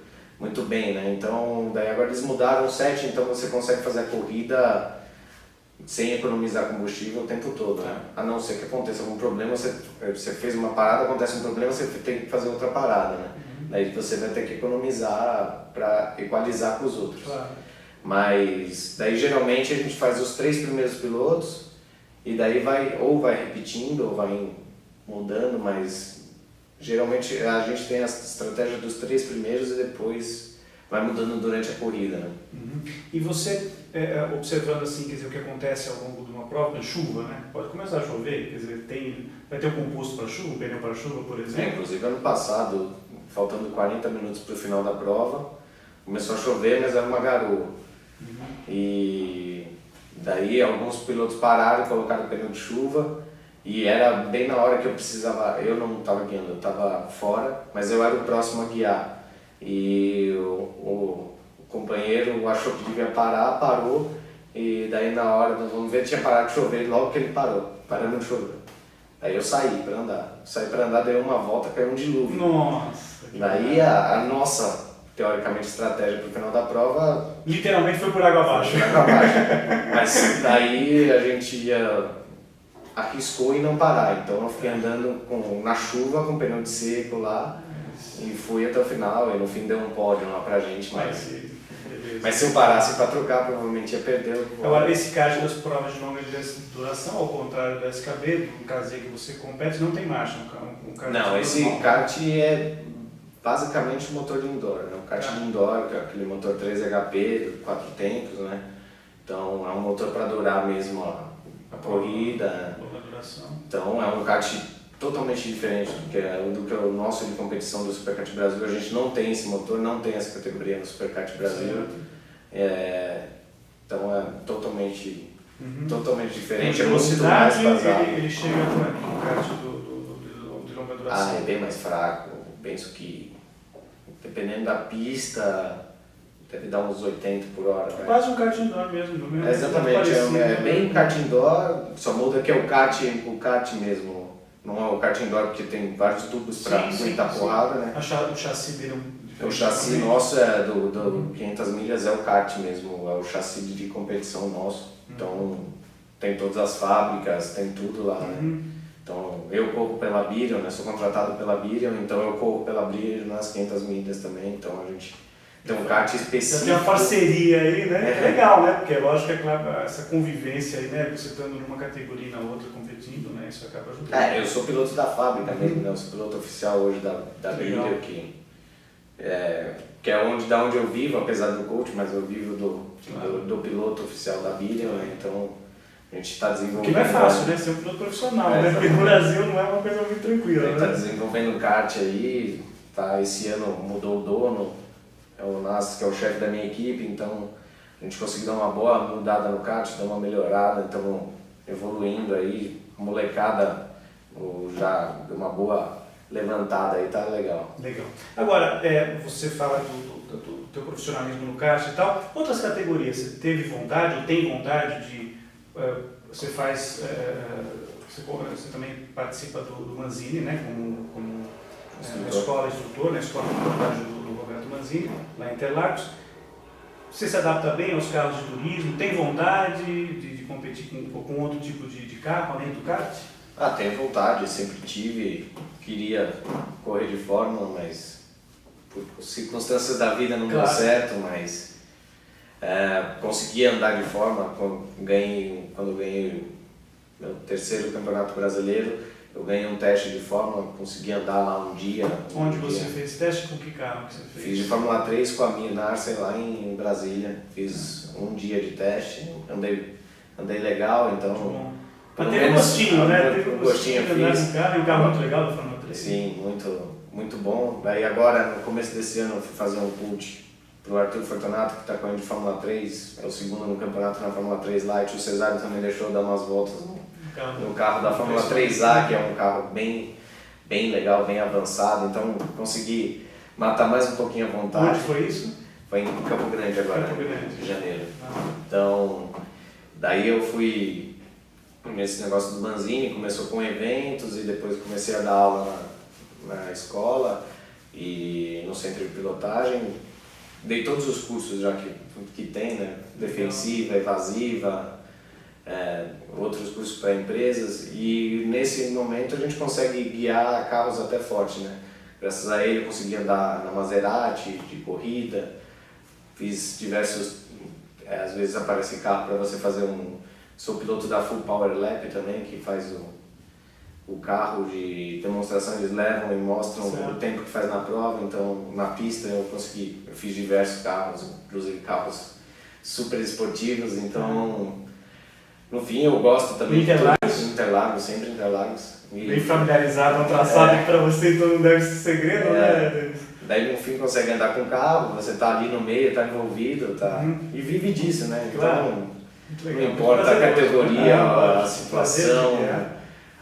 bem, né? Então, daí agora eles mudaram 7, então você consegue fazer a corrida sem economizar combustível o tempo todo, né? A não ser que aconteça algum problema, você fez uma parada, acontece um problema, você tem que fazer outra parada, né? Daí você vai ter que economizar para equalizar com os outros. Claro. Mas daí geralmente a gente faz os 3 primeiros pilotos e daí vai repetindo ou vai mudando, mas geralmente a gente tem a estratégia dos 3 primeiros e depois vai mudando durante a corrida, né? E você, observando assim, quer dizer, o que acontece ao longo de uma prova, chuva, né? Pode começar a chover, quer dizer, vai ter um composto para chuva, um pneu para chuva, por exemplo? Inclusive ano passado, faltando 40 minutos para o final da prova, começou a chover, mas era uma garoa. E daí alguns pilotos pararam e colocaram o pneu de chuva, e era bem na hora que eu precisava, eu não estava guiando, eu estava fora, mas eu era o próximo a guiar. E o companheiro achou que devia parar, parou, e daí na hora, vamos ver, tinha parado de chover, logo que ele parando de chover. Aí eu saí para andar, dei uma volta, caiu um dilúvio. Nossa! Daí a nossa, teoricamente, estratégia para o final da prova... Literalmente foi por água abaixo. Foi por água abaixo. Mas daí a gente arriscou em não parar, então eu fiquei andando na chuva com o pneu de seco lá e fui até o final, e no fim deu um pódio lá pra gente, mas se eu parasse para trocar, provavelmente ia perder. Agora, esse caso das provas de longa duração, ao contrário do SKB, no caso aí que você compete, não tem marcha. Não, esse kart é basicamente um motor de indoor, né? Um kart de indoor, que é aquele motor 3HP, 4 tempos, né? Então é um motor para durar mesmo a corrida. Longa duração. Então é um kart totalmente diferente do que o nosso de competição do Superkart Brasil. A gente não tem esse motor, não tem essa categoria no Superkart Brasil. Então é totalmente diferente. Em velocidade, muito ele chega no kart de longa duração. É bem mais fraco. Penso que, dependendo da pista, deve dar uns 80 por hora. Quase um kart indoor mesmo. Exatamente, é bem kart indoor, só muda que é o kart mesmo. Não é o kart indoor porque tem vários tubos para aguentar porrada, né? O chassi dele o chassi nosso é do 500 milhas, é o kart mesmo, é o chassi de competição nosso. Então tem todas as fábricas, tem tudo lá, né? Então eu corro pela Birion, né? Sou contratado pela Birion, então eu corro pela Birion nas 500 milhas também, então a gente tem um kart específico. Tem uma parceria aí, né? É legal, né? Porque é lógico que essa convivência aí, né? Você estando numa categoria e na outra competindo, né? Isso acaba ajudando. Eu sou piloto da fábrica mesmo, né? Eu sou piloto oficial hoje da Birion, que é da onde eu vivo, apesar do coach, mas eu vivo do piloto oficial da Birion, né? Então a gente está desenvolvendo... Que não é fácil, né? Ser um piloto profissional, né? Porque no Brasil não é uma coisa muito tranquila, né? A gente está desenvolvendo o kart aí, esse ano mudou o dono, é o Nas, que é o chefe da minha equipe, então a gente conseguiu dar uma boa mudada no kart, dar uma melhorada, então evoluindo aí, a molecada já deu uma boa levantada aí, tá legal. Legal. Agora, você fala teu profissionalismo no kart e tal. Outras categorias, você teve vontade ou tem vontade de... Você faz... Você também participa do Manzini, né? Como escola instrutor, na escola de pilotagem do Roberto Manzini, lá em Interlagos. Você se adapta bem aos carros de turismo? Tem vontade de competir com outro tipo de carro, além do kart? Tenho vontade, sempre tive. Queria correr de Fórmula, mas por circunstâncias da vida não deu certo, mas consegui andar de Fórmula quando eu ganhei meu terceiro campeonato brasileiro. Eu ganhei um teste de Fórmula, consegui andar lá um dia. Onde você fez teste? Com que carro que você fez? Fiz de Fórmula 3 com a minha Narce lá em Brasília. Fiz um dia de teste, andei legal, então... Mas teve um gostinho, né? Teve um gostinho de andar no carro, e um carro muito legal da Fórmula 3. Sim, muito bom. Daí agora, no começo desse ano, eu fui fazer um cult pro Arthur Fortunato, que está correndo de Fórmula 3. É o segundo no campeonato na Fórmula 3 lá. E o tio Cesário também deixou eu dar umas voltas no carro da Fórmula 3A, que é um carro bem legal, bem avançado. Então consegui matar mais um pouquinho a vontade. Onde foi isso? Foi em Campo Grande agora, em janeiro. Então, daí eu fui nesse negócio do Manzini, começou com eventos e depois comecei a dar aula na escola e no centro de pilotagem. Dei todos os cursos já que tem, né? Defensiva, evasiva, outros cursos para empresas, e nesse momento a gente consegue guiar carros até forte, né? Graças a ele eu consegui andar na Maserati de corrida, fiz diversos, às vezes aparece carro para você fazer sou piloto da Full Power Lap também, que faz o carro de demonstração, eles levam e mostram o tempo que faz na prova. Então na pista eu fiz diversos carros, inclusive carros super esportivos, então no fim eu gosto também Interlagos, sempre Interlagos. Bem familiarizado no traçado, que para você então não deve ser segredo, né? Daí no fim consegue andar com o carro, você tá ali no meio, tá envolvido, e vive disso, né? Então não importa a categoria, a situação,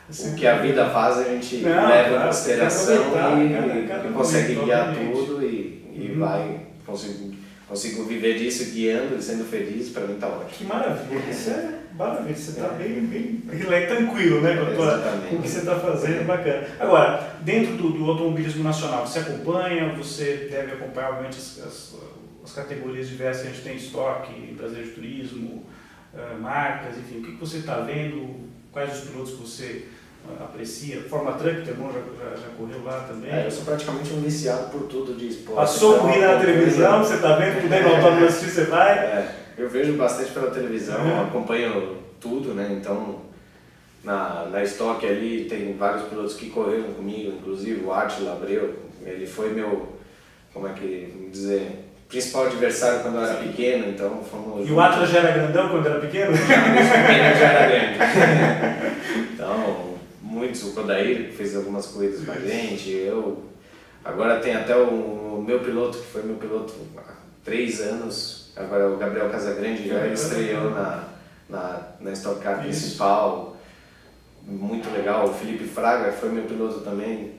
o que a vida faz a gente leva em consideração e consegue guiar tudo e vai, consigo viver disso guiando e sendo feliz, para mim tá ótimo. Que maravilha, isso é maravilha, você está bem tranquilo, né, com o que você está fazendo, bacana. Agora, dentro do automobilismo nacional, você acompanha, você deve acompanhar obviamente as categorias diversas, a gente tem estoque, brasileiro de turismo, marcas, enfim, o que você está vendo, quais os pilotos que você aprecia, Fórmula Truck, teu irmão já correu lá também. Eu sou praticamente um viciado por tudo de esporte. Passou corrida na televisão, você está vendo, puder no autódromo assistir, você vai? Eu vejo bastante pela televisão, acompanho tudo, né, então na estoque ali tem vários pilotos que correram comigo, inclusive o Átila Abreu, ele foi meu, principal adversário quando eu era pequeno, então fomos... E o Átila já era grandão quando era pequeno? Já era grande. Então, o Kodair fez algumas corridas com a gente, agora tem até o meu piloto, que foi meu piloto há 3 anos, agora o Gabriel Casagrande já estreou na Stock Car principal, muito legal. O Felipe Fraga foi meu piloto também,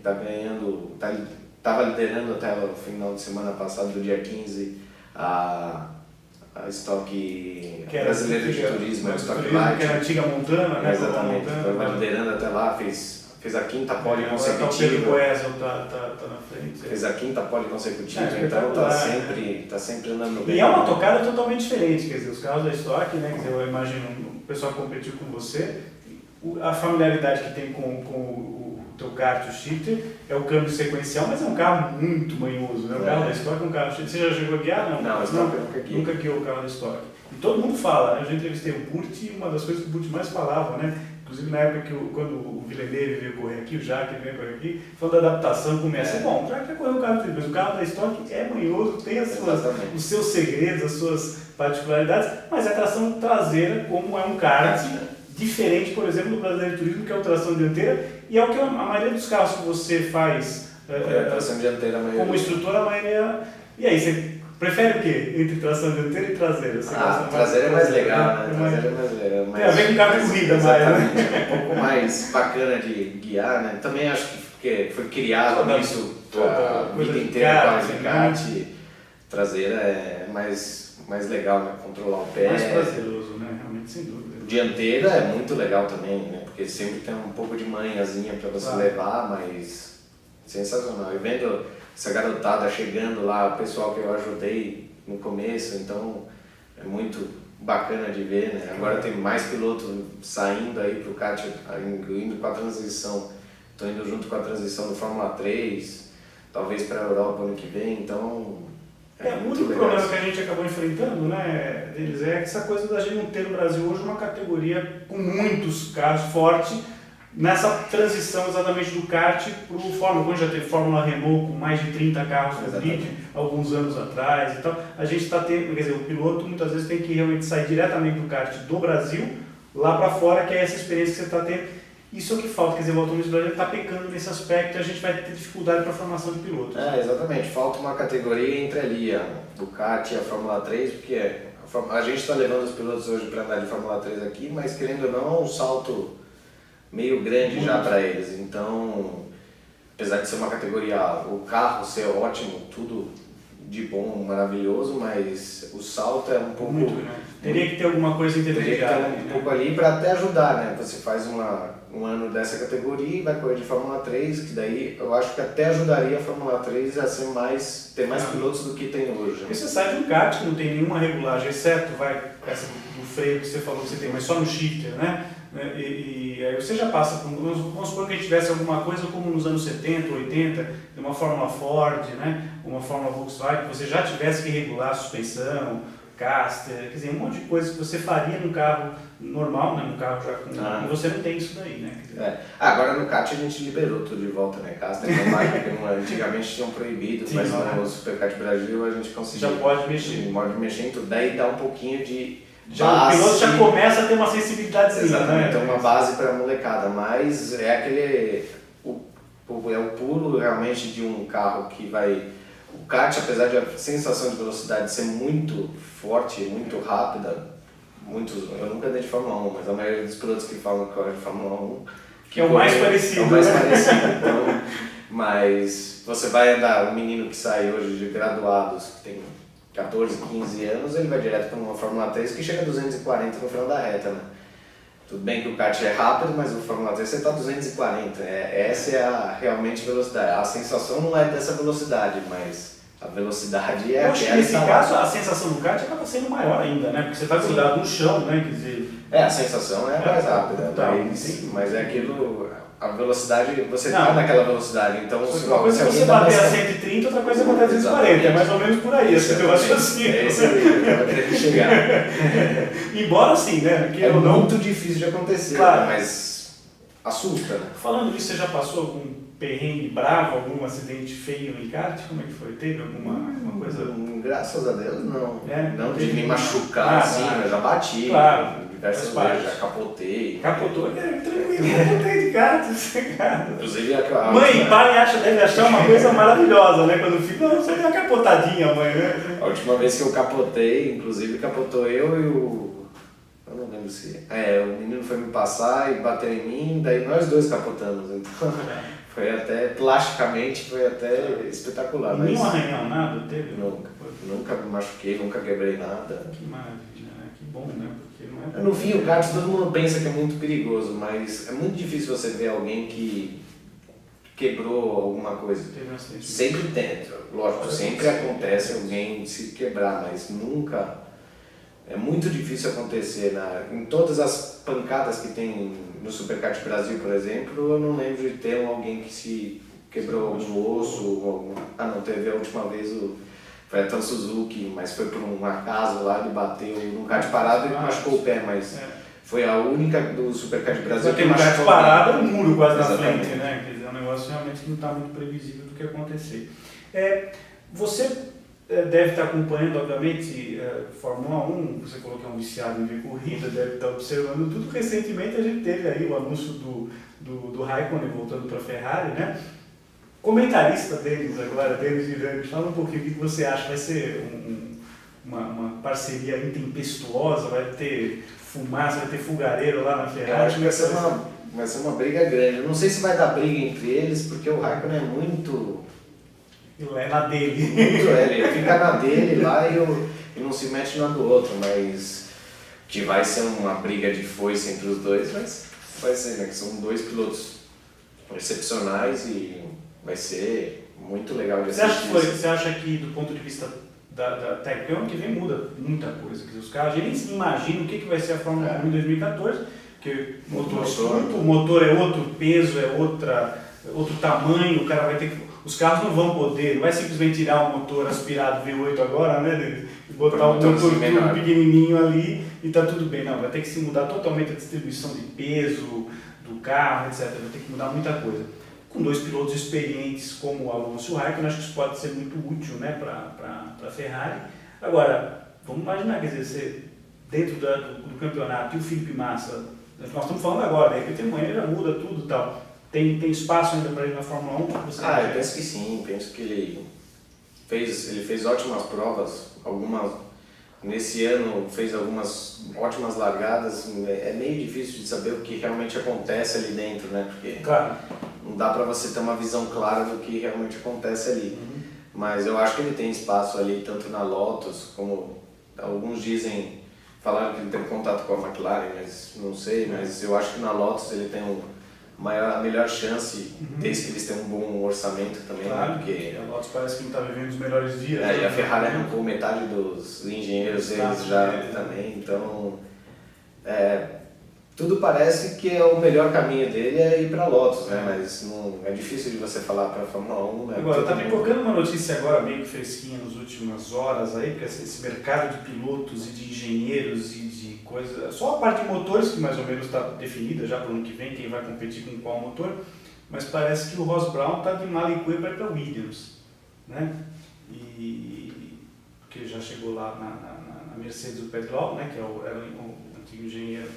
estava liderando até o final de semana passado, do dia 15, a Stock Brasileira de Turismo, a Stock Light. Que era a antiga Montana, né? Exatamente, estava liderando até lá, fez a 5ª pole consecutiva. O Pedro Coesel tá na frente. Fez a 5ª pole consecutiva, então tá sempre andando bem. E é uma tocada totalmente diferente, quer dizer, os carros da Stock, né? Quer dizer, eu imagino, o pessoal que competiu com você, a familiaridade que tem com o teu kart, o shifter, é o câmbio sequencial, mas é um carro muito manhoso, né? O carro da Stock é um carro shifter. Você já chegou a guiar? Não, nunca guiou o carro da Stock. E todo mundo fala, né? Eu já entrevistei o Burt e uma das coisas que o Burt mais falava, né? Inclusive na época quando o Villeneuve veio correr aqui, o Jacques veio correr aqui, falando da adaptação começa. Bom, o Jacques já correu o carro dele, mas o carro da Stock é manhoso, tem os seus segredos, as suas particularidades, mas a tração traseira, como é um kart, diferente, por exemplo, do Brasileiro de Turismo, que é a tração dianteira, e é o que a maioria dos carros que você faz tração dianteira, como instrutor, a maioria... E aí, você prefere o quê? Entre tração dianteira e traseira? Traseira é mais legal, né? Traseira é mais legal. Tem a ver com carro de corrida, exatamente, um pouco mais bacana de guiar, né? Também acho que foi criado isso a vida inteira com a kart. traseira é mais legal, né? Controlar o pé. Mais prazeroso, né? Realmente, sem dúvida. Dianteira é muito legal também, né? Porque sempre tem um pouco de manhãzinha para você levar, mas sensacional. E vendo essa garotada chegando lá, o pessoal que eu ajudei no começo, então é muito bacana de ver, né? Agora tem mais piloto saindo aí pro kart, indo com a transição. Estou indo junto com a transição do Fórmula 3, talvez para a Europa ano que vem, então O único problema que a gente acabou enfrentando, né, deles é essa coisa da gente não ter no Brasil hoje uma categoria com muitos carros forte nessa transição exatamente do kart para o Fórmula. Quando já teve Fórmula Renault com mais de 30 carros no grid, alguns anos atrás e tal, a gente está tendo, quer dizer, o piloto muitas vezes tem que realmente sair diretamente do kart do Brasil lá para fora, que é essa experiência que você está tendo. Isso é o que falta, quer dizer, o automobilismo brasileiro está pecando nesse aspecto e a gente vai ter dificuldade para a formação de pilotos. Exatamente, falta uma categoria entre ali o kart e a Fórmula 3, porque a gente está levando os pilotos hoje para andar de Fórmula 3 aqui, mas querendo ou não, é um salto meio grande já para eles. Então, apesar de ser uma categoria A, o carro ser ótimo, tudo de bom, maravilhoso, mas o salto é um pouco... Muito grande. Teria que ter alguma coisa intermediária. Teria que ter um pouco ali para até ajudar, né? Você faz um ano dessa categoria e vai correr de Fórmula 3, que daí eu acho que até ajudaria a Fórmula 3 a ser ter mais pilotos do que tem hoje. Porque você sai de um kart que não tem nenhuma regulagem, exceto essa do freio que você falou que você tem, mas só no shifter, né? E aí você já passa por... Vamos supor que a gente tivesse alguma coisa como nos anos 70, 80, de uma Fórmula Ford, né? Uma Fórmula Volkswagen, que você já tivesse que regular a suspensão, caster, quer dizer, um monte de coisa que você faria num carro normal, né? Num carro já com... E você não tem isso daí, né? Agora no kart a gente liberou tudo de volta, né? Caster porque antigamente tinham proibido, mas no Superkart Brasil a gente conseguiu. Já pode mexer. Pode mexer em tudo, daí dá um pouquinho de... O piloto já começa a ter uma sensibilidadezinha, exatamente, né? Então uma base para a molecada, mas é aquele... É o pulo realmente de um carro que vai... O kart, apesar de a sensação de velocidade ser muito forte, muito rápida, eu nunca andei de Fórmula 1, mas a maioria dos pilotos que falam que correm de Fórmula 1... Que é o mais parecido. É o mais parecido, então... Mas você vai andar, um menino que sai hoje de graduados, que tem 14, 15 anos, ele vai direto para uma Fórmula 3 que chega a 240 no final da reta, né? Tudo bem que o kart é rápido, mas o Fórmula 3 você está a 240. Essa é a realmente velocidade. A sensação não é dessa velocidade, mas a velocidade é... Eu acho que nesse caso a sensação do kart acaba sendo maior ainda, né? Porque você está grudado no chão, né? Quer dizer... a sensação é mais rápida, mas é aquilo... A velocidade, você está naquela velocidade, então... Uma coisa é você bater a 130, outra coisa é bater a 240, é mais ou menos por aí, esse teu raciocínio. É esse aí que eu estava querendo chegar. Embora sim, né? É muito difícil de acontecer, claro. Mas assusta, né? Falando nisso, você já passou algum perrengue bravo, algum acidente feio em kart? Como é que foi? Teve alguma coisa? Graças a Deus, não. Não de me machucar assim, eu já bati. Claro. Diversas vezes, já capotei. Capotou? Tranquilo, capotei de kart, sossegado. Inclusive Mãe, pai deve achar uma coisa maravilhosa, né? Quando fica, não, só tem uma capotadinha, mãe, né? A última vez que eu capotei, inclusive capotou eu e o... Eu não lembro se... o menino foi me passar e bateu em mim, daí nós dois capotamos, então... Foi até, plasticamente, foi até espetacular. Nenhum arranhão, nada teve? Nunca me machuquei, nunca quebrei nada. Que maravilha, né? Que bom, né? Porque não é... No fim, o kart todo mundo pensa que é muito perigoso, mas é muito difícil você ver alguém que quebrou alguma coisa. Teve um acidente. Sempre tem, lógico, sempre acontece alguém se quebrar, mas nunca... É muito difícil acontecer. Em todas as pancadas que tem no Superkart Brasil, por exemplo, eu não lembro de ter alguém que se quebrou algum osso. Não, teve a última vez foi até o Suzuki, mas foi por um acaso lá, ele bateu num kart parado e machucou o pé, mas foi a única do Superkart Brasil que machucou. Tem um kart parado, um muro quase na frente, né? Quer dizer, é um negócio realmente que não está muito previsível do que acontecer. Você deve estar acompanhando, obviamente, Fórmula 1, você falou que é um viciado em ver corrida, deve estar observando tudo. Recentemente a gente teve aí o anúncio do Raikkonen voltando para a Ferrari, né? Comentarista deles agora, Denis Villeneuve, fala um pouquinho o que você acha. Vai ser uma parceria intempestuosa, vai ter fumaça, vai ter fogareiro lá na Ferrari? Eu acho que vai ser uma briga grande. Eu não sei se vai dar briga entre eles, porque o Raikkonen é muito Ele é na dele. Muito, ele fica na dele lá e não se mete no do outro, mas que vai ser uma briga de foice entre os dois, vai ser, né? Que são dois pilotos excepcionais e vai ser muito legal de assistir. Você acha que, do ponto de vista da técnica, ano que vem muda muita coisa? Quer dizer, os caras nem se imaginam o que vai ser a Fórmula 1 em 2014, porque o motor é outro peso, é outro tamanho, o cara vai ter que... Os carros não vão poder, não vai simplesmente tirar o motor aspirado V8 agora, né? E botar o motor tudo pequenininho ali e tá tudo bem. Não, vai ter que se mudar totalmente a distribuição de peso do carro, etc. Vai ter que mudar muita coisa. Com dois pilotos experientes como o Alonso e o Raikkonen, acho que isso pode ser muito útil, né, para a Ferrari. Agora, vamos imaginar, quer dizer, você, dentro do campeonato e o Felipe Massa, nós estamos falando agora, de repente amanhã já muda tudo e tal. Tem espaço ainda para ir na Fórmula 1? Eu penso que sim, penso que ele fez ótimas provas, nesse ano fez algumas ótimas largadas. É meio difícil de saber o que realmente acontece ali dentro, né? Porque não dá para você ter uma visão clara do que realmente acontece ali. Mas eu acho que ele tem espaço ali, tanto na Lotus, como alguns falaram que ele tem contato com a McLaren, mas não sei, mas eu acho que na Lotus ele tem a melhor chance, desde que eles têm um bom orçamento também, claro, né? Porque a Lotus parece que não está vivendo os melhores dias. E a Ferrari arrancou metade dos engenheiros deles já também, então tudo parece que o melhor caminho dele é ir para a Lotus, né? Mas não, é difícil de você falar para a Fórmula 1. Né? Agora, está pipocando uma notícia agora meio que fresquinha nas últimas horas aí, porque esse mercado de pilotos e de engenheiros e de coisas, só a parte de motores que mais ou menos está definida já para o ano que vem, quem vai competir com qual motor, mas parece que o Ross Brown está de mala e cuia para ir para Williams, né? Porque já chegou lá na Mercedes do Pedro, né? Que era o antigo engenheiro,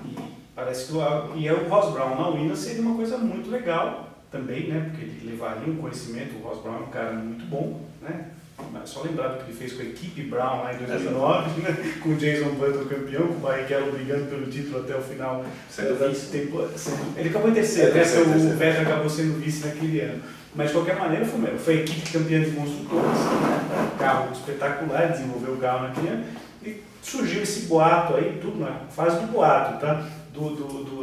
e parece que o Ross Brown na Williams seria uma coisa muito legal também, né? Porque ele levaria um conhecimento. O Ross Brown é um cara muito bom, né? Mas só lembrar do que ele fez com a equipe Brown lá em 2009, né? Com o Jason Button campeão, com o Barrichello brigando pelo título até o final da temporada. Ele acabou em terceiro, né? O Vettel acabou sendo vice naquele ano. Mas de qualquer maneira foi a equipe campeã de construtores, né? Um carro espetacular, desenvolveu o carro naquele ano. E surgiu esse boato aí, tudo na fase do boato, tá?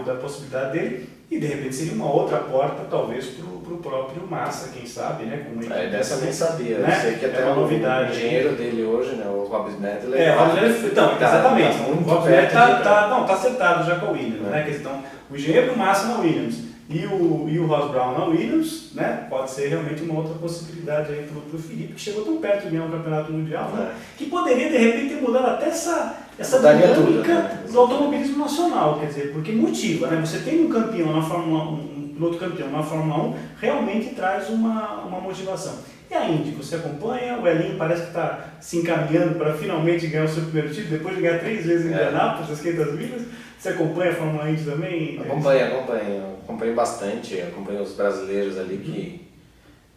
Da possibilidade dele, e de repente seria uma outra porta, talvez, para o próprio Massa, quem sabe, né? Dessa eu nem sabia, né? Eu sei que até uma novidade, o engenheiro dele hoje, né? O Rob Smith, então, exatamente, o Rob Smith tá acertado já com a Williams, né? Então, o engenheiro do Massa na Williams e o Ross Brown na Williams, né? Pode ser realmente uma outra possibilidade aí para o Felipe, que chegou tão perto de ganhar um campeonato mundial, né? Que poderia de repente ter mudado até essa dinâmica do automobilismo nacional, quer dizer, porque motiva, né? Você tem um campeão na Fórmula 1, um piloto campeão na Fórmula 1, realmente traz uma motivação. E a Indy, você acompanha, o Elinho parece que está se encaminhando para finalmente ganhar o seu primeiro título, depois de ganhar 3 vezes em Indianápolis, as 500 milhas. Você acompanha a Fórmula Indy também? Acompanho bastante, acompanho os brasileiros ali que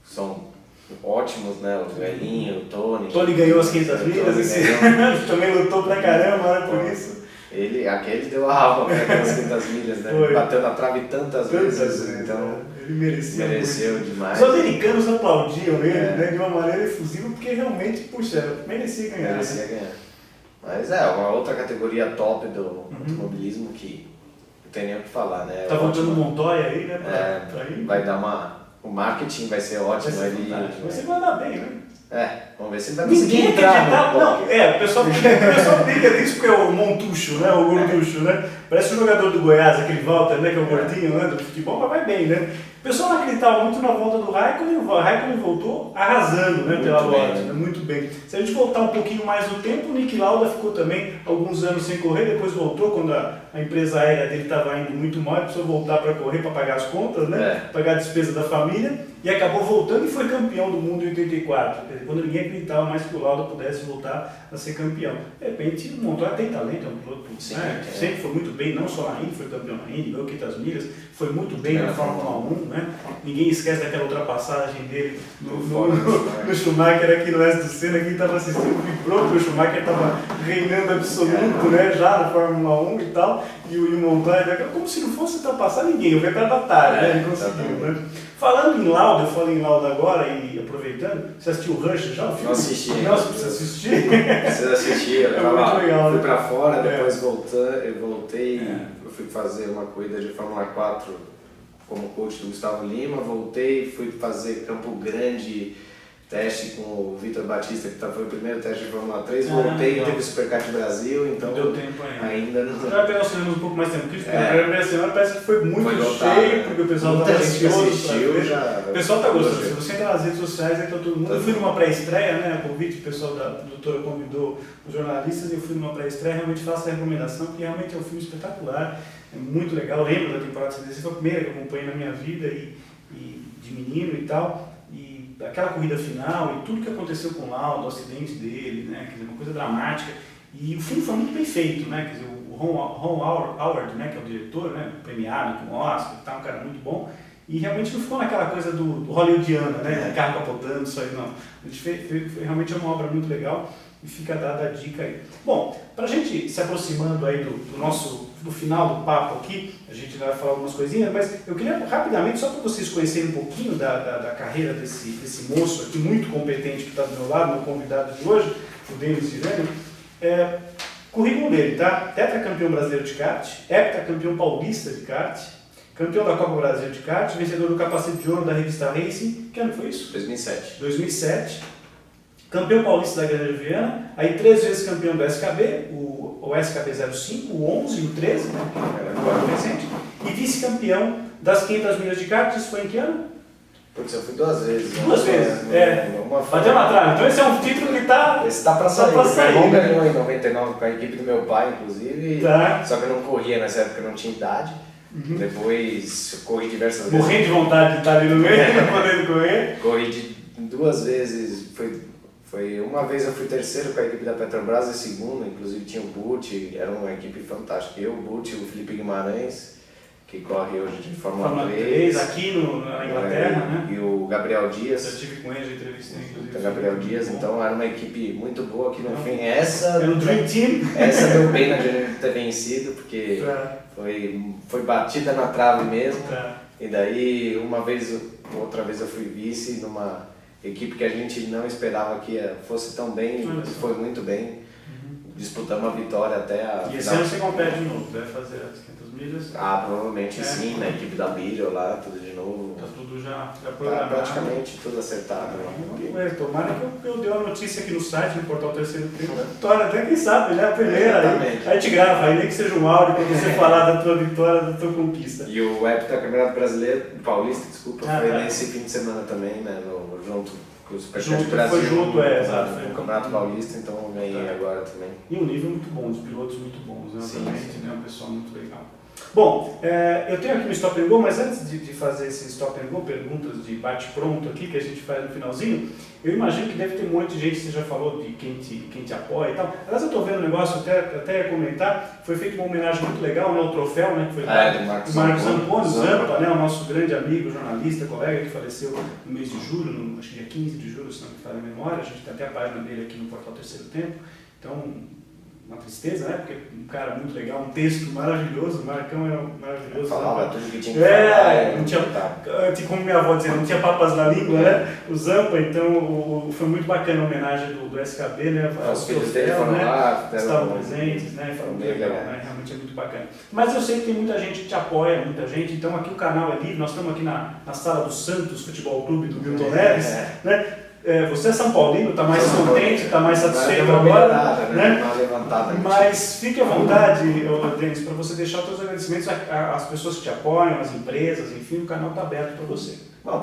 são ótimos, né? O Elinho, o Tony. Tony ganhou as 500 milhas, também lutou pra caramba, né, por isso. Aquele deu a alma para aquelas 500 milhas, né? Bateu na trave tantas vezes, então ele mereceu demais. Os americanos aplaudiam ele, né, de uma maneira efusiva, porque realmente, puxa, merecia ganhar. Merecia ganhar. Mas uma outra categoria top do automobilismo que não tem nem o que falar, né? Tá voltando o Montoya aí, né? Pra ir. Vai dar o marketing vai ser ótimo. Você vai andar bem, né? Vamos ver se ele vai conseguir entrar. O pessoal briga disso porque é o Montucho, né? O Gorducho, né? Parece o jogador do Goiás, aquele Walter, né? Que é o gordinho, né? Do futebol, mas vai bem, né? O pessoal não acreditava muito na volta do Raikkonen, o Raikkonen voltou arrasando, né, pela Lotus, né? Muito bem. Se a gente voltar um pouquinho mais no tempo, o Niki Lauda ficou também alguns anos sem correr, depois voltou quando a empresa aérea dele estava indo muito mal, ele precisou voltar para correr, para pagar as contas, né? Pagar a despesa da família, e acabou voltando e foi campeão do mundo em 84, quer dizer, quando ninguém acreditava mais que o Lauda pudesse voltar a ser campeão. De repente, o Montoya tem talento, é um piloto, né? Sempre foi muito bem, não só na Indy, foi campeão na Indy, ganhou 500 milhas, foi muito bem na Fórmula 1, né? Ninguém esquece daquela ultrapassagem dele no Schumacher aqui no Oeste do Senna, quem estava assistindo vibrou, porque o Schumacher estava reinando absoluto, né? Já na Fórmula 1 e tal, e o Montoya, como se não fosse ultrapassar ninguém, o retardatário, né? Ele conseguiu, né? Falando em Lauda, eu falei em Lauda agora e aproveitando, você assistiu o Rush já? O filme? Não assisti. Não, você precisa assistir. Precisa assistir, eu muito legal, fui né? pra fora, depois voltei, eu fui fazer uma corrida de Fórmula 4 como coach do Gustavo Lima, voltei, fui fazer Campo Grande, teste com o Vitor Batista, que foi o primeiro teste de Fórmula 3, voltei, teve o Superkart Brasil, então não deu tempo ainda não... Você vai pegar os cinemas um pouco mais tempo, porque a primeira semana parece que foi muito lotado, cheio, né? porque o pessoal Muita estava gente ansioso pra assistiu, ver. já... O pessoal tá gostando, se você entrar nas redes sociais, aí tá todo mundo. Eu fui numa pré-estreia, né, convite, o pessoal da produtora convidou os jornalistas, e eu fui numa pré-estreia, realmente faço a recomendação, porque realmente é um filme espetacular, é muito legal, lembro da temporada 76, foi a primeira que eu acompanhei na minha vida, e de menino e tal, e aquela corrida final, e tudo que aconteceu com o Lauda, o acidente dele, né, quer dizer, uma coisa dramática, e o filme foi muito bem feito, né, quer dizer, o Ron Howard, né, que é o diretor, né, premiado com o Oscar, tá um cara muito bom, e realmente não ficou naquela coisa do hollywoodiana, né, de carro capotando, isso aí não. Foi realmente uma obra muito legal e fica dada a dica aí. Bom, para a gente se aproximando aí do final do papo aqui, a gente vai falar algumas coisinhas, mas eu queria rapidamente, só para vocês conhecerem um pouquinho da carreira desse moço aqui, muito competente, que está do meu lado, meu convidado de hoje, o Denis Girani. Currículo dele, tá? Tetracampeão brasileiro de kart, heptacampeão paulista de kart, campeão da Copa Brasil de kart, vencedor do capacete de ouro da revista Racing. Que ano foi isso? 2007. 2007. Campeão paulista da Grande Viana, aí 3 vezes campeão do SKB, o SKB 05, o 11 e o 13, né, que era agora recente, e vice-campeão das 500 milhas de kart. Isso foi em que ano? Putz, eu fui 2 vezes. 2 vezes, bateu na trave. Então esse é um título que está... Esse tá pra sair. Meu irmão ganhou em 99 com a equipe do meu pai, inclusive, só que eu não corria nessa época, eu não tinha idade. Depois eu corri diversas vezes. Morrendo de vontade de estar ali no meio, não podendo correr. Corri 2 vezes, foi uma vez eu fui terceiro com a equipe da Petrobras e segundo, inclusive tinha o Butti, era uma equipe fantástica. Eu, o Butti, o Felipe Guimarães, que corre hoje de Fórmula 3 aqui na Inglaterra, né? E o Gabriel Dias. Eu tive com ele, já entrevistei inclusive. O Gabriel Dias, então era uma equipe muito boa que no fim, essa... Era um Dream Team. Essa deu pena de a gente ter vencido, porque foi batida na trave mesmo. E daí, outra vez eu fui vice numa equipe que a gente não esperava que fosse tão bem, foi muito bem. Disputamos a vitória até a final. E esse ano você compete de novo, deve fazer as 500 milhas? Provavelmente sim, na equipe da Bíblia lá, tudo de novo. Tá tudo já programado. Praticamente tudo acertado. Tomara que eu dê uma notícia aqui no site, no portal Terceiro Tempo, da vitória, até quem sabe, né? A primeira, aí a gente grava, aí nem que seja um áudio para você falar da tua vitória, da tua conquista. E o heptacampeonato brasileiro, paulista, desculpa, foi nesse fim de semana também, né? Junto. O Superkart Brasil foi junto, exato. No Campeonato Paulista, então eu ganhei agora também. E um nível muito bom, os pilotos muito bons, né? Sim, Obviamente, né? Um pessoal muito legal. Bom, eu tenho aqui um Stop and Go, mas antes de fazer esse Stop and Go, perguntas de bate-pronto aqui, que a gente faz no finalzinho, eu imagino que deve ter um monte de gente, você já falou de quem te apoia e tal. Aliás, eu estou vendo um negócio, até ia comentar, foi feita uma homenagem muito legal, né, o troféu, né, que foi do Marcos Zamponi, Zampa, né, o nosso grande amigo, jornalista, colega, que faleceu no mês de julho, acho que dia 15 de julho, se não me falha a memória, a gente tem até a página dele aqui no portal Terceiro Tempo, então... uma tristeza, né? Porque um cara muito legal, um texto maravilhoso, o Marcão era maravilhoso. Falava tudo que tinha que falar. Não tinha, como minha avó dizia, não tinha papas na língua, né? O Zampa, então foi muito bacana a homenagem do SKB, né? Os filhos dele foram lá, estavam presentes, né? Foram bem legal, né? Realmente é muito bacana. Mas eu sei que tem muita gente que te apoia, muita gente, então aqui o canal é livre, nós estamos aqui na sala do Santos Futebol Clube do Milton Neves, né? Você é São Paulino, está mais contente, está mais satisfeito agora, né? Mas fique à vontade, Denis, para você deixar os seus agradecimentos às pessoas que te apoiam, às empresas, enfim, o canal está aberto para você. Bom,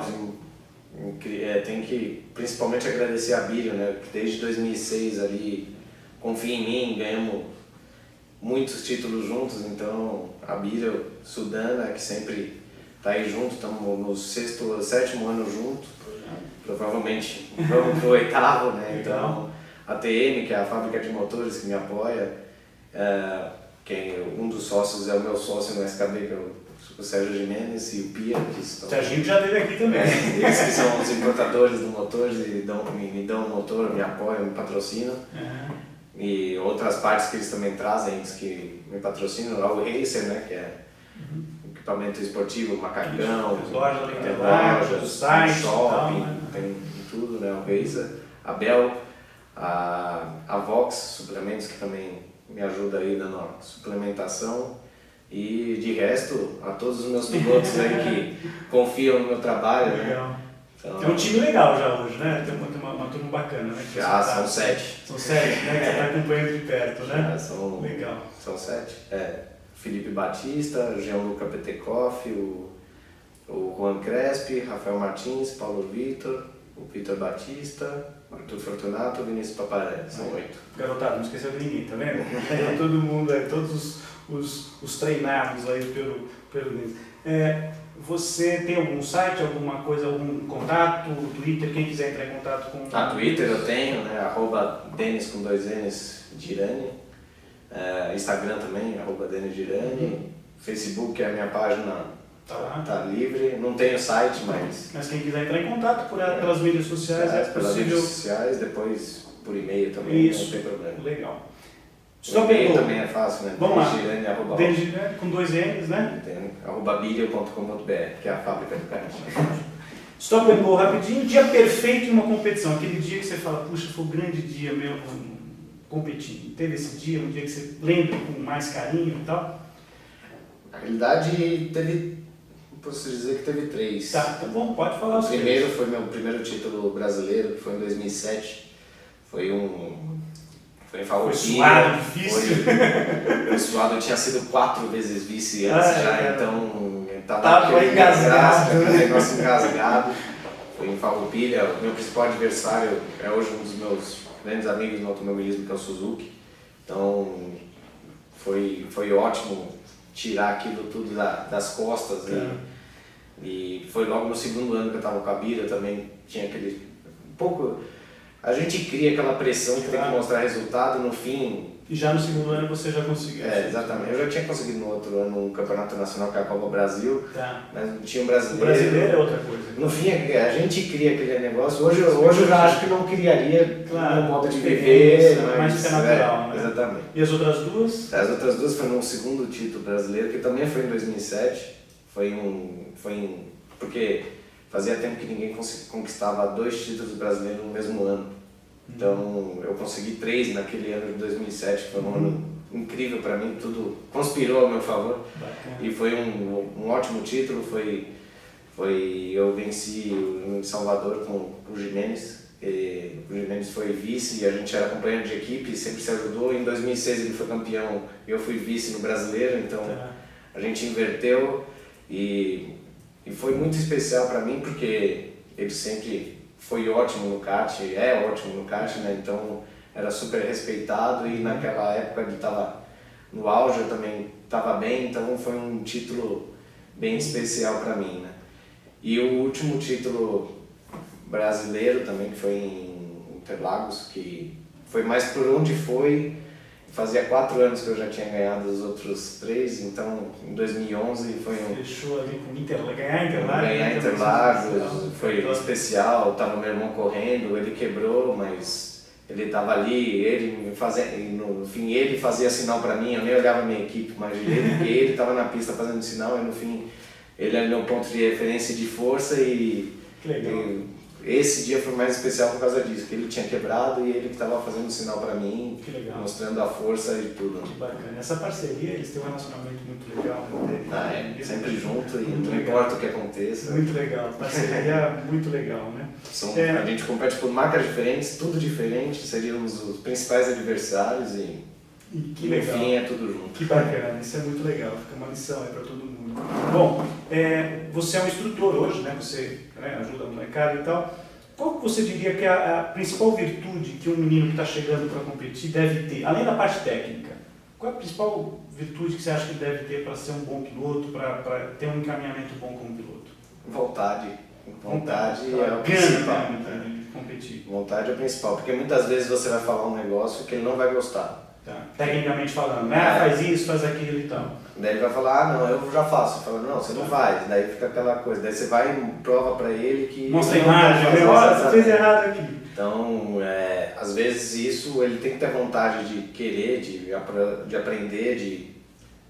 tenho que principalmente agradecer a Bíblia, né? Que desde 2006 ali confia em mim, ganhamos muitos títulos juntos, então a Bíblia Sudana, que sempre está aí junto, estamos no 7º ano juntos. Provavelmente vamos pro 8º, né? Então, a TM, que é a fábrica de motores que me apoia, um dos sócios é o meu sócio no SKB, que é o Sérgio Jimenez, e o Pia, que estão... O Serginho já esteve aqui também. Eles que são os importadores do motor, me dão um motor, me apoiam, me patrocinam. E outras partes que eles também trazem, eles que me patrocinam, lá o Racer, né? Que equipamento esportivo, macacão, As lojas ali, tem lojas, lojas, sites, tem shopping, tal, né? tem tudo, né? O Razer, a Bell, a Vox Suplementos, que também me ajuda aí na suplementação. E de resto, a todos os meus pilotos aí que confiam no meu trabalho, né? Legal. Então, É um time legal já hoje, né? Tem uma turma bacana, né? Que já você são 7. São 7, né? Que você está acompanhando de perto, né? Já são, Legal. são 7. Felipe Batista, Gianluca Petekoff, o Juan Crespi, Rafael Martins, Paulo Vitor, o Peter Batista, Arthur Fortunato e Vinícius Paparelli. São 8. Garotada, não esqueceu de ninguém, tá vendo? Tá todo mundo, todos os treinados aí pelo Denis. Você tem algum site, alguma coisa, algum contato, Twitter, quem quiser entrar em contato com... Twitter eu tenho, né? @Denis com 2 N's Girani. Instagram também, @Denis Girani. Facebook é a minha página, tá livre. Não tenho site, mas quem quiser entrar em contato pelas mídias sociais, pelas possível. mídias sociais, depois por e-mail também, Isso. não tem problema. Legal. O e-mail também é fácil, né? Vamos lá. Girani, Denis Girani, com 2 N's, né? tem, @bilio.com.br, que é a fábrica do kart. Stop and go rapidinho, dia perfeito em uma competição. Aquele dia que você fala, puxa, foi um grande dia meu competindo. Teve esse dia, um dia que você lembra com mais carinho e tal? Na realidade, posso dizer que teve 3. Tá bom, pode falar. O primeiro foi meu primeiro título brasileiro, que foi em 2007. Foi em Farroupilha. Foi suado, difícil. Foi suado, eu tinha sido 4 vezes vice antes então tava engasgado, aquele negócio engasgado. Foi em Farroupilha, o meu principal adversário é hoje um dos meus grandes amigos no automobilismo, que é o Suzuki. Então foi ótimo tirar aquilo tudo das costas. E foi logo no segundo ano que eu estava com a Bira, também tinha aquele pouco... A gente cria aquela pressão que tem que mostrar resultado no fim. E já no segundo ano você já conseguiu? Exatamente. Eu já tinha conseguido no outro ano um campeonato nacional, que é a Copa Brasil, mas não tinha um brasileiro. O brasileiro é outra coisa. No fim, a gente cria aquele negócio. Hoje eu já acho que não criaria no modo de viver, mas fica natural, né? Exatamente. E as outras duas? As outras duas foram no segundo título brasileiro, que também foi em 2007. Porque fazia tempo que ninguém conquistava 2 títulos brasileiros no mesmo ano. Então eu consegui 3 naquele ano de 2007, que foi um ano incrível para mim, tudo conspirou a meu favor. Bacana. E foi um ótimo título. Eu venci em Salvador com o Jimenez. O Jimenez foi vice e a gente era companheiro de equipe, sempre se ajudou. Em 2006 ele foi campeão e eu fui vice no brasileiro, então a gente inverteu. E foi muito especial para mim, porque ele sempre foi ótimo no kart, é ótimo no kart, né? Então era super respeitado e naquela época ele estava no auge, eu também estava bem, então foi um título bem especial para mim, né? E o último título brasileiro também, que foi em Interlagos, que foi mais por onde foi. Fazia 4 anos que eu já tinha ganhado os outros 3, então em 2011 foi Fechou ali com ganhar Interlagos. Ganhar Interlagos foi especial, estava meu irmão correndo, ele quebrou, mas ele estava ali, no fim ele fazia sinal para mim, eu nem olhava a minha equipe, mas ele estava na pista fazendo sinal e no fim ele era meu ponto de referência e de força Que legal. Esse dia foi mais especial por causa disso, que ele tinha quebrado e ele que estava fazendo sinal para mim, mostrando a força e tudo. Que bacana. Essa parceria, eles têm um relacionamento muito legal. Sempre junto e muito não legal. importa o que aconteça. Muito legal, parceria muito legal, né? A gente compete por marcas diferentes, tudo diferente, seríamos os principais adversários e que no legal. fim é tudo junto. Que bacana, isso é muito legal, fica uma lição aí para todo mundo. Bom, você é um instrutor hoje, né? Você ajuda a molecada e tal. Qual que você diria que é a principal virtude que um menino que está chegando para competir deve ter, além da parte técnica? Qual é a principal virtude que você acha que ele deve ter para ser um bom piloto, para ter um encaminhamento bom como piloto? Vontade é o principal. De competir. Vontade é o principal, porque muitas vezes você vai falar um negócio que ele não vai gostar. Tecnicamente falando, faz isso, faz aquilo e tal. Daí ele vai falar, não, eu já faço. Fala, não, você não faz. Daí fica aquela coisa. Daí você vai e prova pra ele que... Mostra a imagem, você fez errado aqui. Então, às vezes isso, ele tem que ter vontade de querer, de aprender, de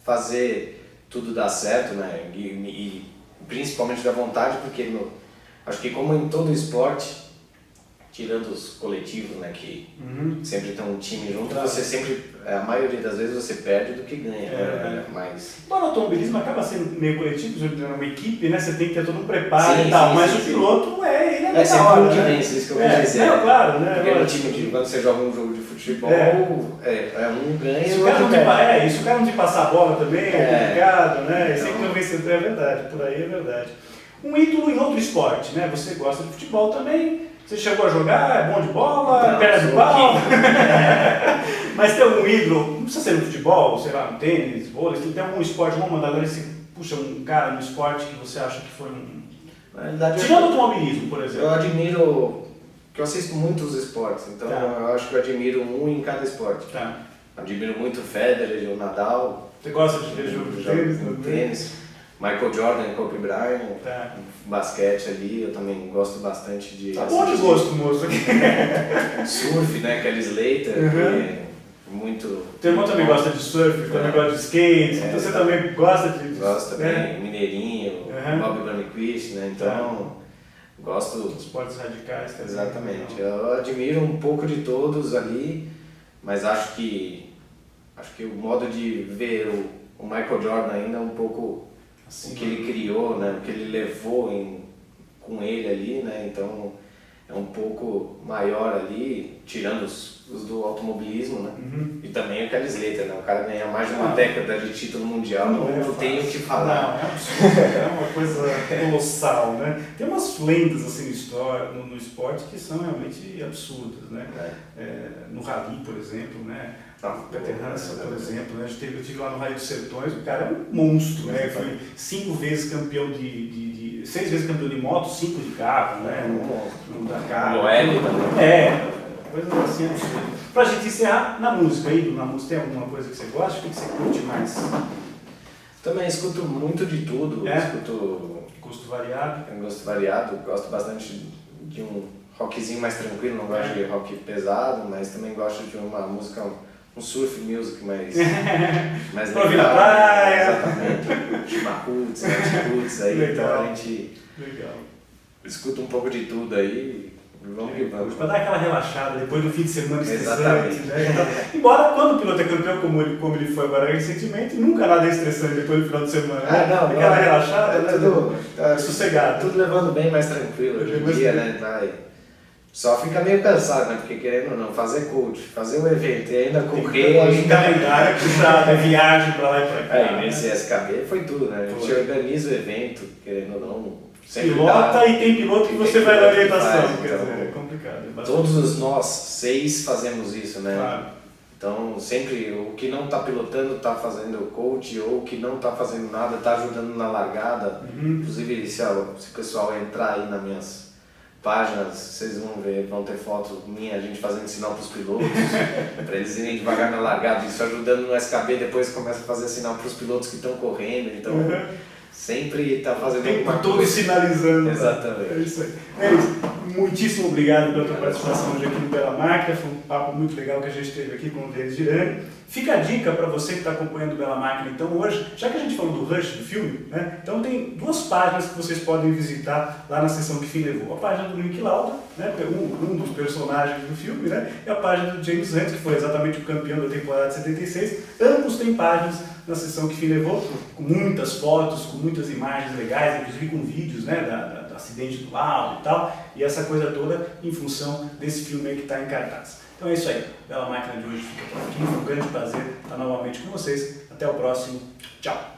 fazer tudo dá certo, né? E principalmente da vontade, porque acho que como em todo esporte, tirando os coletivos, né, que sempre tem um time junto, você sempre, a maioria das vezes você perde do que ganha, né? Mas... O automobilismo acaba sendo meio coletivo, uma equipe, né? Você tem que ter todo um preparo e tal, mas o piloto ele é sempre hora, um que vence, isso que eu quero dizer. Claro, né? Porque no time quando você joga um jogo de futebol, um ganha e o outro perde. Se o cara não te passar a bola também, é complicado, né? Então... Sempre que eu vencedor, é verdade, por aí é verdade. Um ídolo em outro esporte, né? Você gosta de futebol também. Você chegou a jogar, é bom de bola, perna de pau. Mas tem algum ídolo, não precisa ser no futebol, sei lá, no tênis, vôlei, tem algum esporte, vamos mandar agora, você puxa um cara no esporte que você acha que foi um... Tirando o automobilismo, por exemplo. Eu admiro, que eu assisto muitos esportes, então eu acho que eu admiro um em cada esporte. Admiro muito o Federer e o Nadal. Você gosta de ver jogo de tênis? Michael Jordan, Kobe Bryant, basquete ali, eu também gosto bastante de... Tá bom de gosto, moço. Surf, né, Kelly Slater, que é muito... Teu irmão também gosta de surf, também gosta de skate, então você também gosta de... Gosto também, Mineirinho, Bob Burnquist, né, então gosto... Esportes radicais também. Exatamente, eu admiro um pouco de todos ali, mas acho que o modo de ver o Michael Jordan ainda é um pouco... o que ele criou, né, o que ele levou com ele ali, né, então é um pouco maior ali, tirando os do automobilismo, né, e também o Kelly Slater, né, o cara ganha mais de uma década de título mundial, não tem o que falar. Não, é absurdo, é uma coisa colossal, né, tem umas lendas assim no esporte que são realmente absurdas, né, no rally, por exemplo, né, o Peter Hansen, por exemplo, né? Eu estive lá no Raio dos Sertões, o cara é um monstro, né? Foi 5 vezes campeão 6 vezes campeão de moto, 5 de carro, né? No Dakar. Noélio também. Coisa assim absurda. Pra gente encerrar, na música, tem alguma coisa que você gosta? O que você curte mais? Também escuto muito de tudo, escuto... Gosto variado? Gosto variado, gosto bastante de um rockzinho mais tranquilo, não gosto de rock pesado, mas também gosto de uma música... um surf music mais pra ouvir na praia. Exatamente. Chimacuts, Anticuts aí, então a gente escuta um pouco de tudo aí e vamos que vamos. Pra dar aquela relaxada depois do fim de semana estressante. Né? Então, embora quando o piloto é campeão, como ele foi agora recentemente, nunca nada é estressante depois do final de semana. Aquela relaxada, né? Tudo sossegado. Tudo levando bem mais tranquilo hoje em dia, né? Só fica meio cansado, né? Porque querendo ou não, fazer coach, fazer um evento e ainda correr... Tem calendário puxado, viagem pra lá e pra cá. Nesse SKB foi tudo, né? A gente organiza o evento, querendo ou não... Pilota e tem piloto que você vai na orientação, quer dizer, é complicado. Todos nós 6 fazemos isso, né? Claro. Então, sempre o que não está pilotando está fazendo coach, ou o que não está fazendo nada está ajudando na largada. Inclusive, se o pessoal entrar aí nas minhas páginas, vocês vão ver, vão ter fotos minha, a gente fazendo sinal para os pilotos, para eles irem devagar na largada, isso ajudando no SKB, depois começa a fazer sinal para os pilotos que estão correndo, então sempre está fazendo alguma coisa. Sinalizando. Exatamente. É isso aí. É isso. Muitíssimo obrigado pela tua participação hoje aqui no Pela Máquina, foi um papo muito legal que a gente teve aqui com o Denis Girani. Fica a dica para você que está acompanhando o Bela Máquina, então hoje, já que a gente falou do Rush, do filme, né, então tem 2 páginas que vocês podem visitar lá na seção Que Fim Levou. A página do Niki Lauda, né, um dos personagens do filme, né, e a página do James Hunt, que foi exatamente o campeão da temporada de 76. Ambos têm páginas na seção Que Fim Levou, com muitas fotos, com muitas imagens legais, inclusive com vídeos, né, do acidente do Lauda e tal, e essa coisa toda em função desse filme aí que está em cartaz. Então é isso aí, Bela Máquina de hoje fica por aqui, foi um grande prazer estar novamente com vocês, até o próximo, tchau!